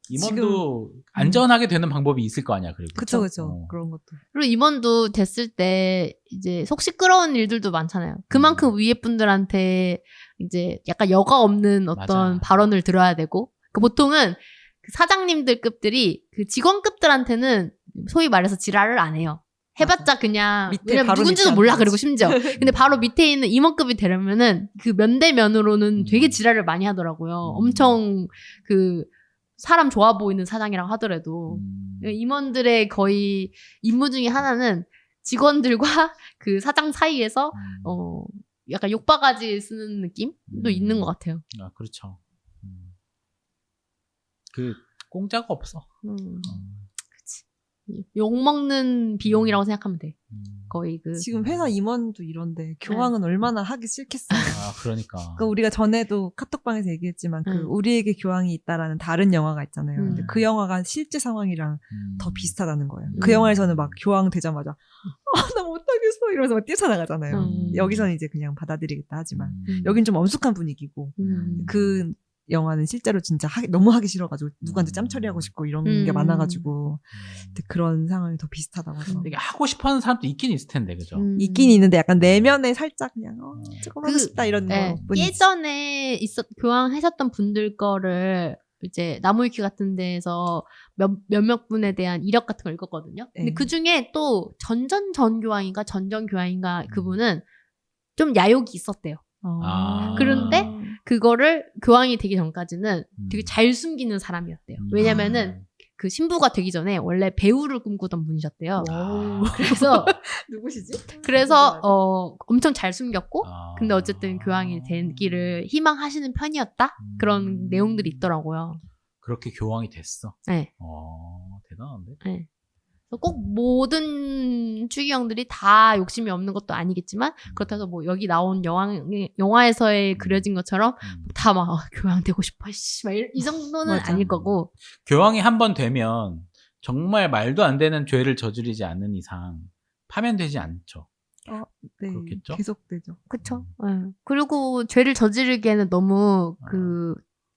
임원도 안전하게 되는 방법이 있을 거 아니야. 그리고 그쵸. 그런 것도. 그리고 임원도 됐을 때 이제 속 시끄러운 일들도 많잖아요. 그만큼 위에 분들한테 이제 약간 여과 없는 어떤 맞아. 발언을 들어야 되고 보통은 그 사장님들 급들이 그 직원급들한테는 소위 말해서 지랄을 안 해요. 해봤자 그냥 밑에 왜냐면 바로 누군지도 밑에 몰라. 앉아있지. 그리고 심지어 근데 바로 밑에 있는 임원급이 되려면은 그 면대면으로는 되게 지랄을 많이 하더라고요. 엄청 그 사람 좋아 보이는 사장이라고 하더라도 임원들의 거의 임무 중에 하나는 직원들과 그 사장 사이에서 약간 욕바가지 쓰는 느낌도 있는 것 같아요. 아, 그렇죠. 그 공짜가 없어. 그치. 욕먹는 비용이라고 생각하면 돼. 거의 지금 회사 임원도 이런데 교황은 얼마나 하기 싫겠어요. 아, 그러니까. 그러니까 우리가 전에도 카톡방에서 얘기했지만 그 우리에게 교황이 있다라는 다른 영화가 있잖아요. 근데 그 영화가 실제 상황이랑 더 비슷하다는 거예요. 그 영화에서는 막 교황 되자마자 나 못하겠어 이러면서 막 뛰쳐나가잖아요. 여기서는 이제 그냥 받아들이겠다 하지만 여긴 좀 엄숙한 분위기고 그 영화는 실제로 진짜 너무 하기 싫어가지고 누구한테 짬 처리하고 싶고 이런 게 많아가지고 그런 상황이 더 비슷하다고 하더라고요. 되게 하고 싶어하는 사람도 있긴 있을 텐데, 그죠? 있긴 있는데 약간 내면에 살짝 그냥 조금 하고 싶다 이런 네. 거 뿐이지. 예전에 교황하셨던 분들 거를 이제 나무위키 같은 데에서 몇몇 분에 대한 이력 같은 걸 읽었거든요. 근데 네. 그 중에 또 전전교황인가 전전교황인가 그분은 좀 야욕이 있었대요. 아. 그런데 그거를 교황이 되기 전까지는 되게 잘 숨기는 사람이었대요. 왜냐면은 그 신부가 되기 전에 원래 배우를 꿈꾸던 분이셨대요. 그래서 누구시지? 그래서 엄청 잘 숨겼고 근데 어쨌든 교황이 되기를 희망하시는 편이었다? 그런 내용들이 있더라고요. 그렇게 교황이 됐어. 네. 대단한데? 네. 그래서 꼭 모든 추기경들이 다 욕심이 없는 것도 아니겠지만 그렇다고 해서 뭐 여기 나온 영화에서의 그려진 것처럼 다 막 교황 되고 싶어 이 정도는 맞아. 아닐 거고 교황이 한 번 되면 정말 말도 안 되는 죄를 저지르지 않는 이상 파면되지 않죠. 네, 그렇겠죠? 계속되죠. 그쵸. 네. 그리고 죄를 저지르기에는 너무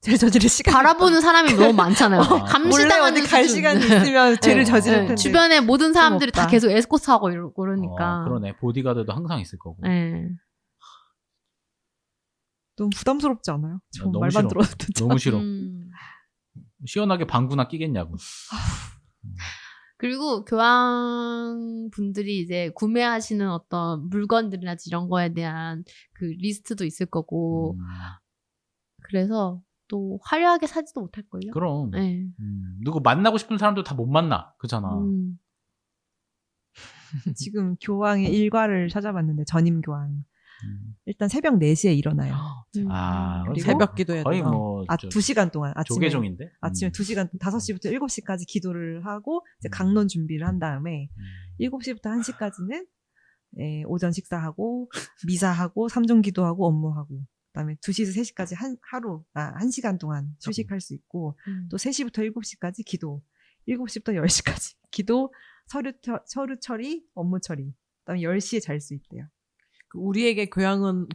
죄를 저지를 시간 바라보는 사람이 너무 많잖아요. 몰래 감시당하는 어디 갈 수준. 시간이 있으면 죄를 네. 저지를 네. 텐데 주변에 모든 사람들이 다 없다. 계속 에스코트하고 이러고 그러니까. 그러네. 보디가드도 항상 있을 거고. 네. 너무 부담스럽지 않아요? 전 너무 말만 싫어. 들어도 진짜. 너무 싫어. 시원하게 방구나 끼겠냐고. 그리고 교황 분들이 이제 구매하시는 어떤 물건들이나 이런 거에 대한 그 리스트도 있을 거고 그래서 또 화려하게 사지도 못할걸요? 그럼. 네. 누구 만나고 싶은 사람도 다 못 만나. 그잖아. 지금 교황의 일과를 찾아봤는데 전임 교황 일단 새벽 4시에 일어나요. 그리고 새벽 기도해야 거의 되나? 뭐 2시간 동안 아침에 조계종인데. 아침에 2시간 5시부터 7시까지 기도를 하고 이제 강론 준비를 한 다음에 7시부터 1시까지는 오전 식사하고 미사하고 삼종 기도하고 업무하고 그다음에 2시에서 3시까지 하루 1시간 동안 휴식할 수 있고 또 3시부터 7시까지 기도 7시부터 10시까지 기도 서류 처리 업무 처리 그다음에 10시에 잘 수 있대요. 우리에게 교황은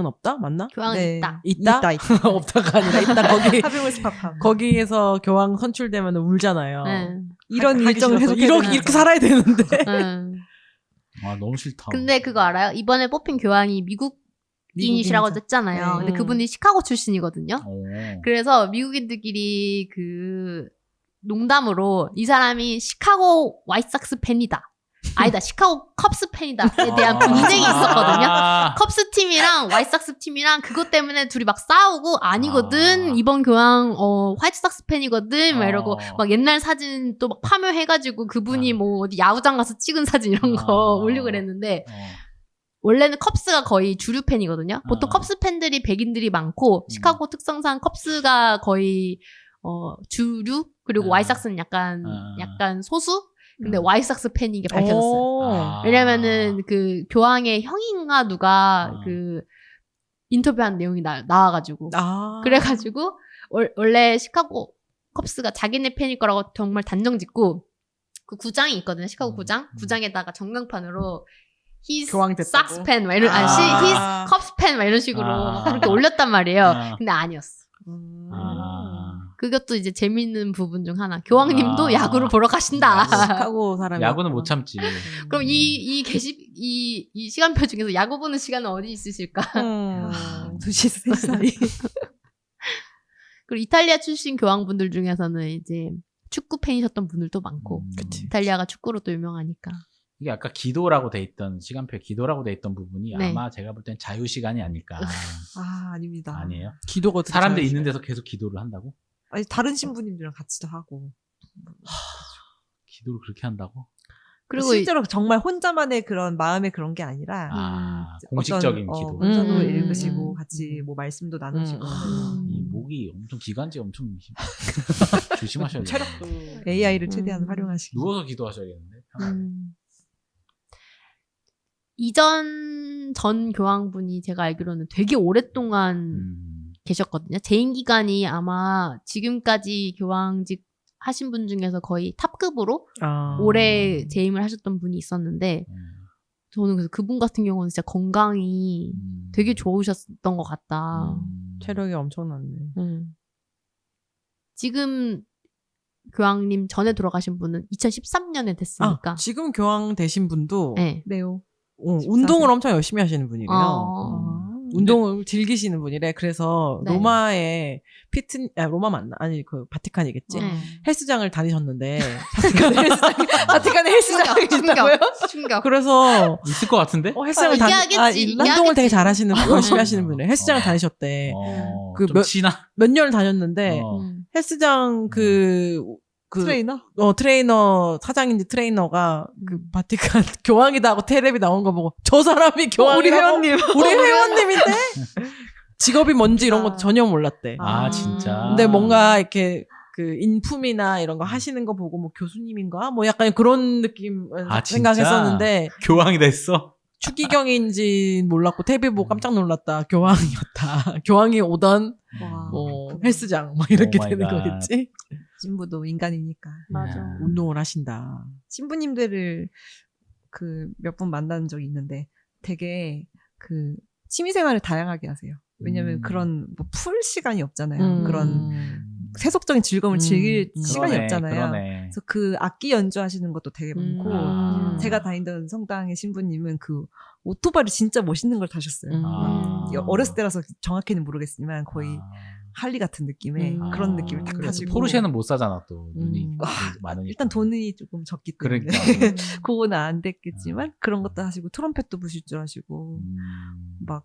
없다? 맞나? 교황은 네. 있다. 있다? 없다가 아니라 있다. 하병을 스팝함. 거기에서 교황 선출되면 울잖아요. 네. 이런 하기 일정을 싫어서. 계속 이렇게 살아야 되는데. 네. 너무 싫다. 근데 그거 알아요? 이번에 뽑힌 교황이 미국인이시라고 미국인이죠. 했잖아요. 네. 근데 그분이 시카고 출신이거든요. 오. 그래서 미국인들끼리 그 농담으로 이 사람이 시카고 화이트삭스 팬이다. 아니다, 시카고 컵스 팬이다에 대한 분쟁이 있었거든요. 컵스 팀이랑 와이삭스 팀이랑 그것 때문에 둘이 막 싸우고 아니거든. 이번 교황 화이트삭스 팬이거든. 막 이러고 막 옛날 사진 또 막 파묘해가지고 그분이 뭐 어디 야구장 가서 찍은 사진 이런 거 올리고 그랬는데 원래는 컵스가 거의 주류 팬이거든요. 보통 컵스 팬들이 백인들이 많고 시카고 특성상 컵스가 거의 주류 그리고 와이삭스는 약간 소수. 근데 와이삭스 팬인 게 밝혀졌어요. 왜냐면은 그 교황의 형인가 누가 그 인터뷰한 내용이 나와가지고 그래가지고 원래 시카고 컵스가 자기네 팬일 거라고 정말 단정짓고 그 구장이 있거든요. 시카고 구장에다가 전광판으로 he's 교황됐다고? Sox fan 막 이런 he's Cubs fan 막 이런 식으로 막 그렇게 올렸단 말이에요. 근데 아니었어. 그것도 이제 재밌는 부분 중 하나. 교황님도 야구를 보러 가신다. 시카고 사람이 야구는 못 참지. 그럼 이 시간표 중에서 야구 보는 시간은 어디 있으실까? 2시, 3시 사이. 그리고 이탈리아 출신 교황분들 중에서는 이제 축구 팬이셨던 분들도 많고. 이탈리아가 축구로 또 유명하니까. 이게 아까 기도라고 돼 있던 시간표에 기도라고 돼 있던 부분이 네. 아마 제가 볼 땐 자유 시간이 아닐까. 아닙니다. 아니에요? 기도가 어떻게 사람들 자유시간- 있는 데서 계속 기도를 한다고? 아니, 다른 신부님들이랑 같이도 하고. 기도를 그렇게 한다고? 그리고 실제로 정말 혼자만의 그런 마음의 그런 게 아니라 공식적인 기도. 문서도 음. 읽으시고 같이 뭐 말씀도 나누시고 이 목이 엄청 기관지 엄청 조심하셔야 돼요. 체력도 AI를 최대한 활용하시고 누워서 기도하셔야겠는데. 이전 전 교황분이 제가 알기로는 되게 오랫동안 계셨거든요. 재임 기간이 아마 지금까지 교황직 하신 분 중에서 거의 탑급으로 오래 재임을 하셨던 분이 있었는데 저는 그래서 그분 같은 경우는 진짜 건강이 되게 좋으셨던 것 같다. 체력이 엄청났네. 지금 교황님 전에 돌아가신 분은 2013년에 됐으니까. 지금 교황 되신 분도 네. 네오. 운동을 엄청 열심히 하시는 분이래요. 네. 운동을 즐기시는 분이래. 그래서 네. 로마에 로마 맞나? 아니 그 바티칸이겠지. 네. 헬스장을 다니셨는데 바티칸에 헬스장이 있다고요? 충격. 그래서 있을 것 같은데? 헬스장을 얘기하겠지. 운동을 되게 잘하시는 열심히 하시는 분이에요. 헬스장을 다니셨대. 그 좀 친한. 몇 년을 다녔는데 헬스장 트레이너 사장인지 트레이너가 그 바티칸 교황이다 하고 텔레비 나온 거 보고 저 사람이 교황이라고 우리 회원님인데 직업이 뭔지 이런 거 전혀 몰랐대. 진짜. 근데 뭔가 이렇게 그 인품이나 이런 거 하시는 거 보고 뭐 교수님인가 뭐 약간 그런 느낌 생각했었는데 교황이 됐어? 추기경인지 몰랐고 텔레비 보고 깜짝 놀랐다. 교황이었다. 교황이 오던 헬스장 뭐 이렇게 되는 거겠지. 신부도 인간이니까. 맞아. 운동을 하신다. 신부님들을 그 몇 분 만난 적이 있는데 되게 그 취미생활을 다양하게 하세요. 왜냐면 그런 뭐 풀 시간이 없잖아요. 그런 세속적인 즐거움을 즐길 시간이 없잖아요. 그래서 그 악기 연주하시는 것도 되게 많고 제가 다니던 성당의 신부님은 그 오토바이를 진짜 멋있는 걸 타셨어요. 어렸을 때라서 정확히는 모르겠지만 거의 할리 같은 느낌의 그런 느낌을 딱 가지고. 포르쉐는 못 사잖아 또 눈이 많으니까. 일단 돈이 조금 적기 때문에 그러니까. 그거는 안 됐겠지만 그런 것도 하시고 트럼펫도 부실 줄 아시고 막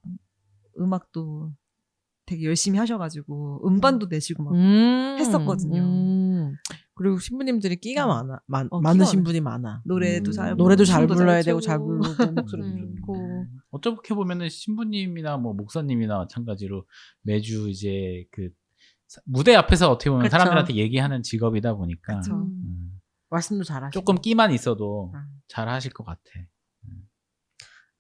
음악도 되게 열심히 하셔가지고 음반도 내시고 막 했었거든요. 그리고 신부님들이 끼가 많은 끼가 신분이 많아. 노래도 잘 노래도 잘 춤도 불러야 잘 되고 잘 추고. 부르고 목소리도 좋고. 어떻게 보면은 신부님이나 뭐 목사님이나 마찬가지로 매주 이제 그 무대 앞에서 어떻게 보면 그쵸. 사람들한테 얘기하는 직업이다 보니까 그쵸. 말씀도 잘하시고. 조금 끼만 있어도 잘 하실 것 같아.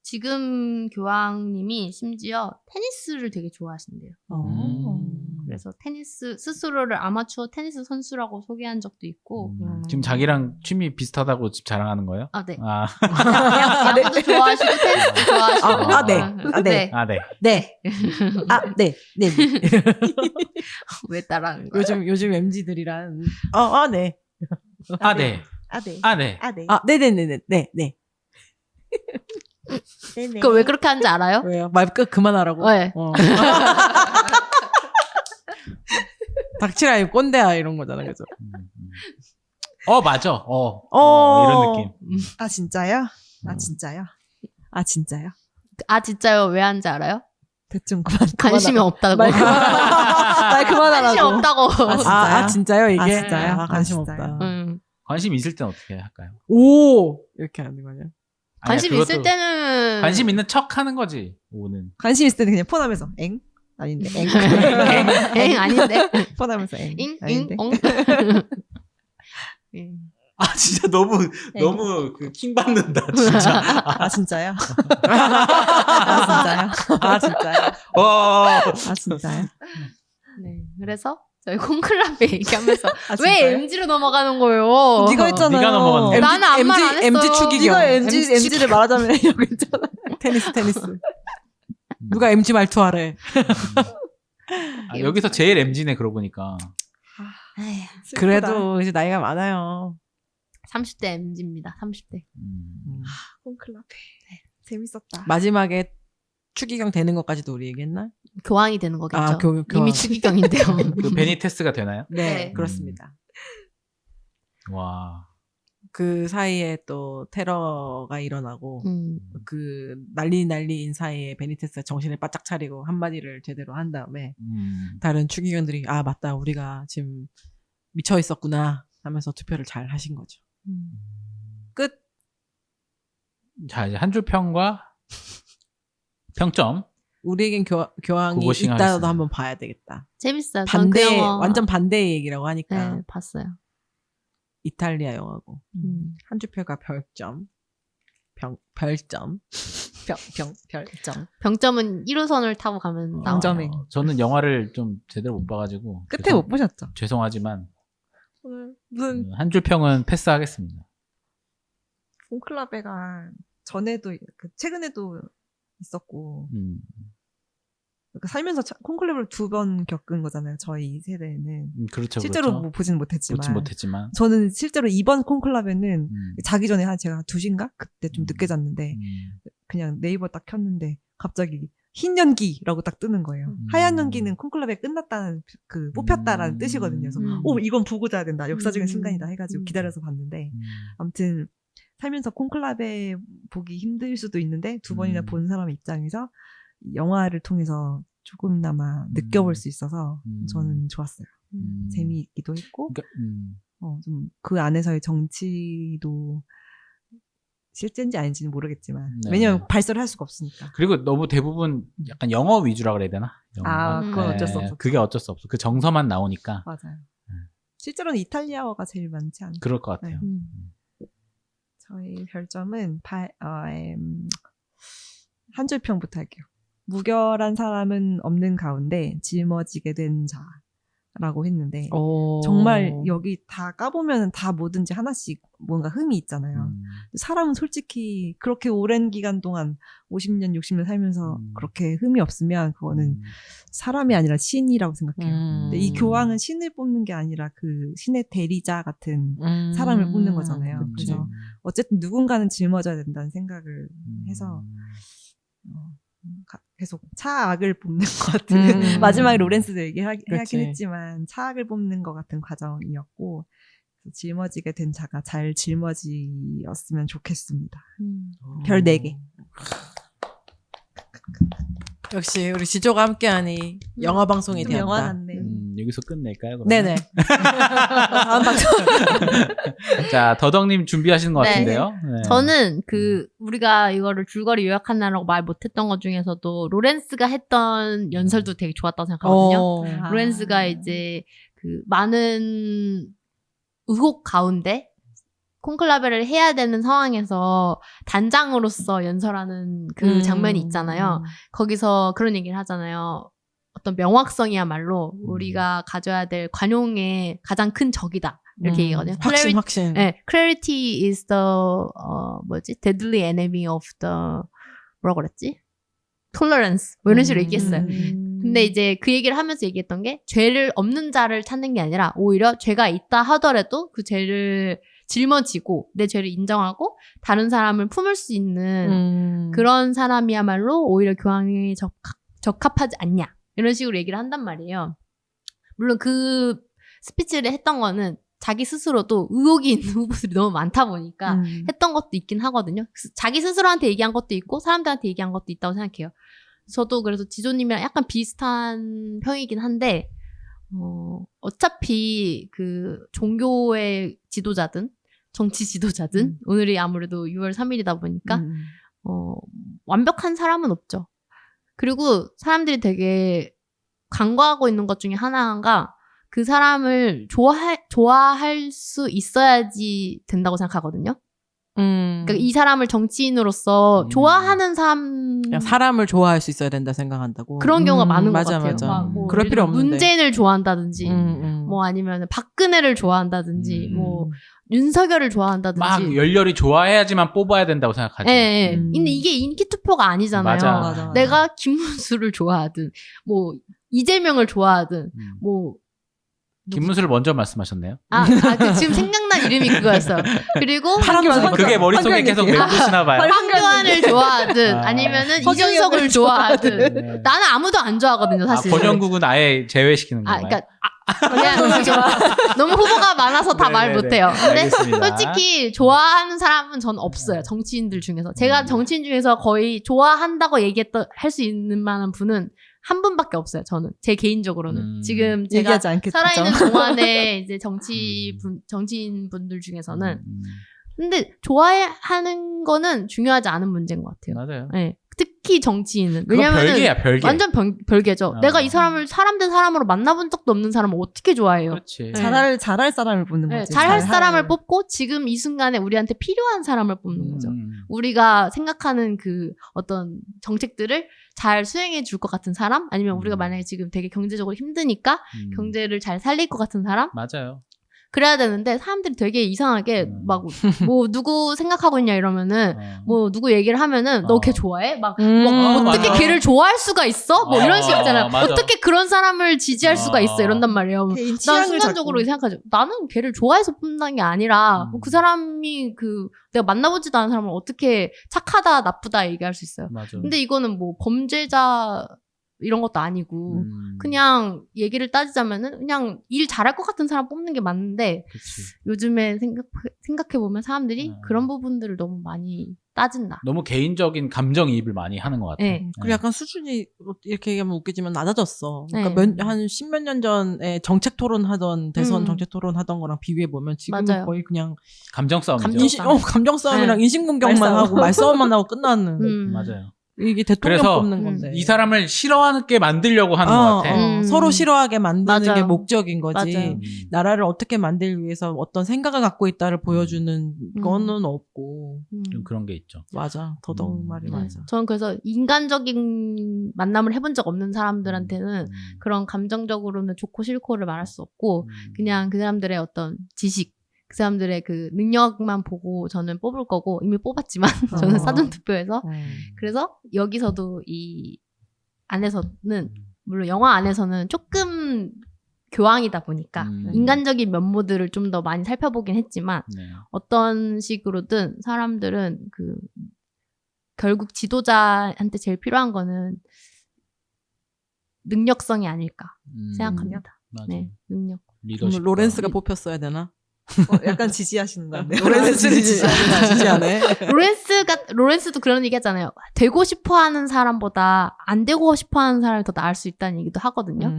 지금 교황님이 심지어 테니스를 되게 좋아하신대요. 그래서 테니스 스스로를 아마추어 테니스 선수라고 소개한 적도 있고. 지금 자기랑 취미 비슷하다고 집 자랑하는 거예요? 아, 네. 네. 야구도 좋아하시고 테니스도 좋아하시고. 네. 네. 왜 따라하는 거야? 요즘 MZ들이란 네. 네네네네. 그거 왜 그렇게 하는지 알아요? 왜요? 말 그만하라고? 네. 닥치라 이 꼰대야 이런 거잖아, 그죠? 맞아. 이런 느낌. 아 진짜요? 아 진짜요? 아 진짜요? 아 진짜요? 왜 한지 알아요? 대충 관심이 없다고. 말 그만하라고. 관심 없다고. 아, 진짜요? 아, 진짜요? 이게? 아, 진짜요? 아, 관심 아, 없다. 진짜요? 관심 있을 땐 어떻게 할까요? 오! 이렇게 하는 거냐? 관심 아니야, 있을 그것도 때는 관심 있는 척 하는 거지, 오는. 관심 있을 때는 그냥 폰하면서 엥? 아닌데 엥? 엥 아닌데. 폰하면서 엥? 잉, 아닌데? 잉, 엉. 응. 아, 진짜 너무 킹 받는다, 진짜. 아 진짜요? 아 진짜요? 아, 진짜요? 와. 아 진짜요? 네. 그래서 저희 콩클럽에 얘기하면서 아, 왜 진짜요? MG로 넘어가는 거예요? 네가 했잖아. 네가 넘어갔네. 나는 아무 말 안 했어. MG 추기경. 네가 MG를 말하자면 이러고 있잖아. 테니스. 누가 MG 말투하래. 여기서 제일 MG네, 그러고 보니까. 에휴, 그래도 이제 나이가 많아요. 30대 MG입니다. 30대. 콩클럽 재밌었다. 마지막에 추기경 되는 것까지도 우리 얘기했나? 교황이 되는 거겠죠. 아, 교황. 이미 추기경인데요. 그 베니테스가 되나요? 네. 그렇습니다. 와. 그 사이에 또 테러가 일어나고 그 난리인 사이에 베니테스가 정신을 바짝 차리고 한마디를 제대로 한 다음에 다른 추기경들이 아 맞다 우리가 지금 미쳐 있었구나 하면서 투표를 잘 하신 거죠. 끝. 자, 이제 한 줄 평과 평점. 우리에겐 교황이 그것이 있다도 하겠습니다. 한번 봐야 되겠다. 재밌어요. 전그 반대 영화 완전 반대 얘기라고 하니까 네, 봤어요. 이탈리아 영화고 한 주표가 별점. 별점. 별점. 병점은 1호선을 타고 가면 나와요. 병점에. 저는 영화를 좀 제대로 못 봐가지고. 끝에 못 보셨죠? 죄송하지만, 오늘 무슨 한 줄 평은 패스하겠습니다. 콩클라베가 전에도 최근에도 있었고 그러니까 살면서 콩클라베를 2번 겪은 거잖아요. 저희 세대는 그렇죠. 실제로 그렇죠. 뭐 보진 못했지만 보진 못했지만. 저는 실제로 이번 콩클라베는 음, 자기 전에 제가 2시인가 그때 좀 늦게 잤는데 음, 그냥 네이버 딱 켰는데 갑자기 흰 연기라고 딱 뜨는 거예요. 하얀 연기는 콩클라베 끝났다는 그 뽑혔다라는 뜻이거든요. 그래서 이건 보고 자야 된다. 역사적인 순간이다 해가지고 기다려서 봤는데 아무튼 살면서 콩클라베 보기 힘들 수도 있는데 2번이나 본 사람 입장에서 영화를 통해서 조금이나마 느껴볼 수 있어서 저는 좋았어요. 재미있기도 했고 그러니까, 좀 그 안에서의 정치도 실제인지 아닌지는 모르겠지만 네, 왜냐면 네. 발설을 할 수가 없으니까. 그리고 너무 대부분 약간 영어 위주라 그래야 되나? 영어가? 그건 어쩔 수 없어. 그게 어쩔 수 없어. 그 정서만 나오니까. 맞아요. 실제로는 이탈리아어가 제일 많지 않나요? 그럴 것 같아요. 저희 별점은 한 줄 평부터 할게요. 무결한 사람은 없는 가운데 짊어지게 된 자라고 했는데 정말 여기 다 까보면 다 뭐든지 하나씩 뭔가 흠이 있잖아요. 사람은 솔직히 그렇게 오랜 기간 동안 50년, 60년 살면서 그렇게 흠이 없으면 그거는 사람이 아니라 신이라고 생각해요. 근데 이 교황은 신을 뽑는 게 아니라 그 신의 대리자 같은 사람을 뽑는 거잖아요. 그치. 그래서 어쨌든 누군가는 짊어져야 된다는 생각을 해서 계속 차악을 뽑는 것 같은 마지막에 로렌스도 얘기하긴 그치. 했지만 차악을 뽑는 것 같은 과정이었고 짊어지게 된 자가 잘 짊어지었으면 좋겠습니다. 별 4개. 역시 우리 지조가 함께하니 영화 방송이 좀 되었다. 영화 같네. 여기서 끝낼까요? 그러면? 네네. 다음 방송. 자, 더덕님 준비하시는 것 네. 같은데요. 네. 저는 우리가 이거를 줄거리 요약한다라고 말 못했던 것 중에서도 로렌스가 했던 연설도 되게 좋았다고 생각하거든요. 아. 로렌스가 이제 그 많은 의혹 가운데 콘클라베를 해야 되는 상황에서 단장으로서 연설하는 그 장면이 있잖아요. 거기서 그런 얘기를 하잖아요. 어떤 명확성이야말로 우리가 가져야 될 관용의 가장 큰 적이다. 이렇게 얘기하거든요. 확신. 네, clarity is the deadly enemy of the 뭐라고 그랬지? tolerance 뭐 이런 식으로 얘기했어요. 근데 이제 그 얘기를 하면서 얘기했던 게 죄를 없는 자를 찾는 게 아니라 오히려 죄가 있다 하더라도 그 죄를 짊어지고 내 죄를 인정하고 다른 사람을 품을 수 있는 그런 사람이야말로 오히려 교황에 적합하지 않냐 이런 식으로 얘기를 한단 말이에요. 물론 그 스피치를 했던 거는 자기 스스로도 의혹이 있는 후보들이 너무 많다 보니까 했던 것도 있긴 하거든요. 자기 스스로한테 얘기한 것도 있고 사람들한테 얘기한 것도 있다고 생각해요. 저도 그래서 지조님이랑 약간 비슷한 평이긴 한데 어차피 그 종교의 지도자든 정치 지도자든 오늘이 아무래도 6월 3일이다 보니까 완벽한 사람은 없죠. 그리고 사람들이 되게 간과하고 있는 것 중에 하나가 그 사람을 좋아할 수 있어야지 된다고 생각하거든요. 그러니까 이 사람을 정치인으로서 좋아하는 그냥 사람을 좋아할 수 있어야 된다 생각한다고. 그런 경우가 많은 것 맞아, 같아요. 맞아. 막 뭐 그럴 필요 없는데. 문재인을 좋아한다든지, 뭐 아니면 박근혜를 좋아한다든지, 뭐 윤석열을 좋아한다든지. 막 열렬히 좋아해야지만 뽑아야 된다고 생각하지. 예, 예. 근데 이게 인기 투표가 아니잖아요. 맞아. 내가 김문수를 좋아하든, 뭐 이재명을 좋아하든, 뭐 김문수를 먼저 말씀하셨네요. 지금 생각난 이름이 그거였어요. 그리고 그게 머릿속에 계속 맴도시나 봐요. 황교안을 좋아하든 아니면은 이준석을 좋아하든 네. 나는 아무도 안 좋아하거든요, 사실. 권영국은 아예 제외시키는 거예요. 그러니까 그냥 너무 후보가 많아서 다 말 못해요. 근데 알겠습니다. 솔직히 좋아하는 사람은 전 없어요. 정치인들 중에서. 제가 정치인 중에서 거의 좋아한다고 할 수 있는 만한 분은 한 분밖에 없어요. 저는 제 개인적으로는 지금 제가 얘기하지 않겠죠. 살아있는 동안에 이제 정치인 분들 중에서는 근데 좋아하는 거는 중요하지 않은 문제인 것 같아요. 맞아요. 네. 특히 정치인은 그건 왜냐면은 별개야, 별개. 완전 별개죠. 내가 이 사람을 사람 된 사람으로 만나본 적도 없는 사람을 어떻게 좋아해요? 그렇지. 네. 잘할 사람을 뽑는 네, 거지. 잘할 사람을 뽑고 지금 이 순간에 우리한테 필요한 사람을 뽑는 거죠. 우리가 생각하는 그 어떤 정책들을 잘 수행해 줄 것 같은 사람? 아니면 우리가 만약에 지금 되게 경제적으로 힘드니까 경제를 잘 살릴 것 같은 사람? 맞아요. 그래야 되는데 사람들이 되게 이상하게 막 뭐 누구 생각하고 있냐 이러면은 뭐 누구 얘기를 하면은 너 걔 좋아해? 막 어떻게 맞아. 걔를 좋아할 수가 있어? 뭐 이런 식 있잖아요. 맞아. 어떻게 그런 사람을 지지할 수가 있어? 이런단 말이에요. 개인 난 취향을 순간적으로 생각하죠. 나는 걔를 좋아해서 뽑는 게 아니라 뭐그 사람이 내가 만나보지도 않은 사람을 어떻게 착하다 나쁘다 얘기할 수 있어요. 맞아. 근데 이거는 뭐 범죄자 이런 것도 아니고 그냥 얘기를 따지자면은 그냥 일 잘할 것 같은 사람 뽑는 게 맞는데 그치. 요즘에 생각해보면 사람들이 그런 부분들을 너무 많이 따진다. 너무 개인적인 감정이입을 많이 하는 것 같아요. 네. 그리고 약간 수준이 이렇게 얘기하면 웃기지만 낮아졌어. 그러니까 네. 한 십몇 년 전에 정책 토론하던 대선 정책 토론하던 거랑 비교해 보면 지금은 맞아요. 거의 그냥 감정 싸움이죠. 감정 싸움이랑 네. 인신 공격만 말싸움. 하고 말싸움만 하고 끝나는. 맞아요. 이게 대통령 그래서 뽑는 건데. 이 사람을 싫어하게 만들려고 하는 것 같아. 서로 싫어하게 만드는 맞아요. 게 목적인 거지. 맞아요. 나라를 어떻게 만들기 위해서 어떤 생각을 갖고 있다를 보여주는 거는 없고. 좀 그런 게 있죠. 맞아. 더더욱 말이 맞아. 저는 그래서 인간적인 만남을 해본 적 없는 사람들한테는 그런 감정적으로는 좋고 싫고를 말할 수 없고 그냥 그 사람들의 어떤 지식 그 사람들의 그 능력만 보고 저는 뽑을 거고 이미 뽑았지만 저는 사전투표에서 그래서 여기서도 이 안에서는 물론 영화 안에서는 조금 교황이다 보니까 인간적인 면모들을 좀 더 많이 살펴보긴 했지만 네. 어떤 식으로든 사람들은 결국 지도자한테 제일 필요한 거는 능력성이 아닐까 생각합니다. 맞아. 네, 능력. 리더십. 로렌스가 뽑혔어야 되나? 약간 지지하시는 거 같네요. 로렌스를 지지하네. 로렌스도 그런 얘기 하잖아요. 되고 싶어 하는 사람보다 안 되고 싶어 하는 사람이 더 나을 수 있다는 얘기도 하거든요.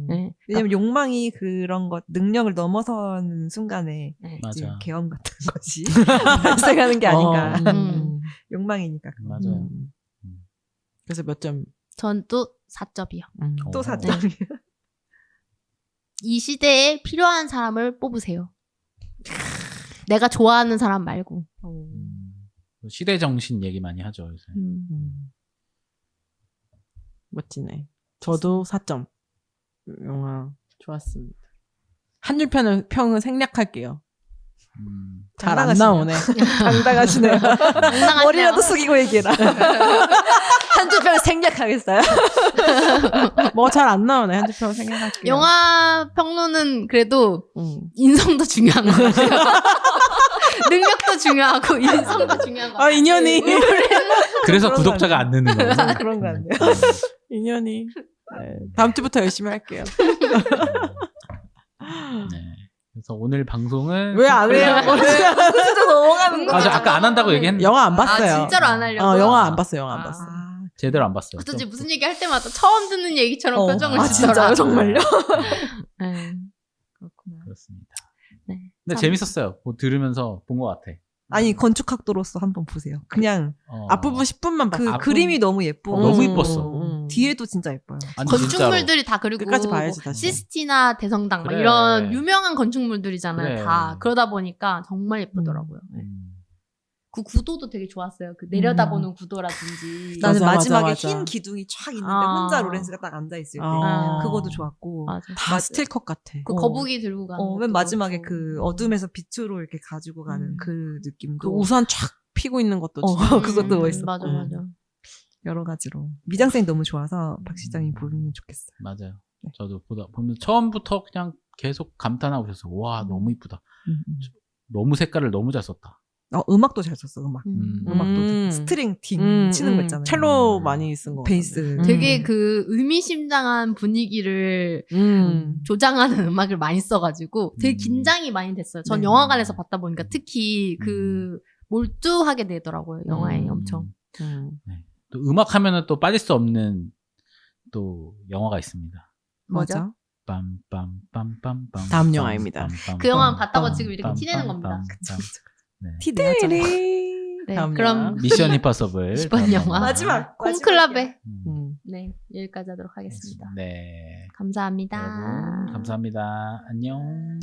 네. 왜냐면 욕망이 그런 것, 능력을 넘어서는 순간에 이제 맞아. 계엄 같은 것이 발생하는 게 아닌가. 욕망이니까. 맞아요. 그래서 몇 점? 전 또 4점이요. 또 4점이요. 이 시대에 필요한 사람을 뽑으세요. 내가 좋아하는 사람 말고. 시대 정신 얘기 많이 하죠, 요새. 멋지네. 저도 4점. 영화 좋았습니다. 한 줄 평은 생략할게요. 잘 안 나오네. 당당하시네요. 당당하시네요. 머리라도 숙이고 얘기해라. 한 줄 평 생략하겠어요? 뭐 잘 안 나오네. 한 줄 평 생략할게요. 영화 평론은 그래도 인성도 중요한 것 같아요. 능력도 중요하고 인성도 중요한 것 같아요. 인연이. 그래서 그런 구독자가 거 안 느는 거예요. 그런 거 같네요. 인연이. 네. 다음 주부터 열심히 할게요. 네. 그래서 오늘 방송은 왜 안 해요? 진짜 넘어가는 저 아까 안 한다고 얘기했는데 영화 안 봤어요. 아, 진짜로 안 하려고? 영화 안 봤어요. 영화 안 아. 봤어. 제대로 안 봤어요. 어쩐지 좀- 무슨 얘기 할 때마다 처음 듣는 얘기처럼 표정을 아, 짓더라. 진짜요? 정말요? 네. 그렇구나. 그렇습니다. 네. 근데 참- 재밌었어요. 뭐 들으면서 본 것 같아. 아니 건축학도로서 한번 보세요. 그냥 앞부분 10분만 봤어. 그 앞부분- 그림이 너무 예쁘고 너무 이뻤어. 뒤에도 진짜 예뻐요. 아니, 건축물들이 다 그리고 끝까지 봐야지, 뭐 다시. 시스티나 대성당 막 그래. 이런 유명한 건축물들이잖아요. 그래. 다 그러다 보니까 정말 예쁘더라고요. 네. 그 구도도 되게 좋았어요. 그 내려다보는 구도라든지. 나는 맞아, 마지막에 맞아. 흰 기둥이 쫙 있는데 아. 혼자 로렌스가 딱 앉아 있을 때 아. 그것도 좋았고 맞아. 다 스틸컷 같아. 그 거북이 들고 가는 맨 것도 마지막에 그렇고. 그 어둠에서 빛으로 이렇게 가지고 가는 음. 그 그 느낌도 우산 촥 피고 있는 것도 어, 진짜. 그것도 멋있었고. 맞아, 맞아. 여러 가지로 미장센이 너무 좋아서 박 실장이 보면 좋겠어요. 맞아요. 네. 저도 보면 처음부터 그냥 계속 감탄하고 있었어. 와 너무 이쁘다. 너무 색깔을 너무 잘 썼다. 음악도 잘 썼어. 음악. 음악도 음. 스트링 팅 치는 거 있잖아요. 첼로 많이 쓴 거. 베이스. 되게 그 의미심장한 분위기를 조장하는 음악을 많이 써가지고 되게 긴장이 많이 됐어요. 전 네. 영화관에서 봤다 보니까 특히 그 몰두하게 되더라고요. 영화에 엄청. 또 음악 하면은 또 빠질 수 없는 또 영화가 있습니다. 뭐죠? 빰빰빰빰빰. 다음 영화입니다. 그 영화는 봤다고 지금 이렇게 티내는 겁니다. 네. 티데리. 네, 다음 그럼 영화. 미션 임파서블. 10번 다음 영화. 마지막. 콩클럽에 음. 네 여기까지 하도록 하겠습니다. 네. 감사합니다. 여러분 감사합니다. 안녕.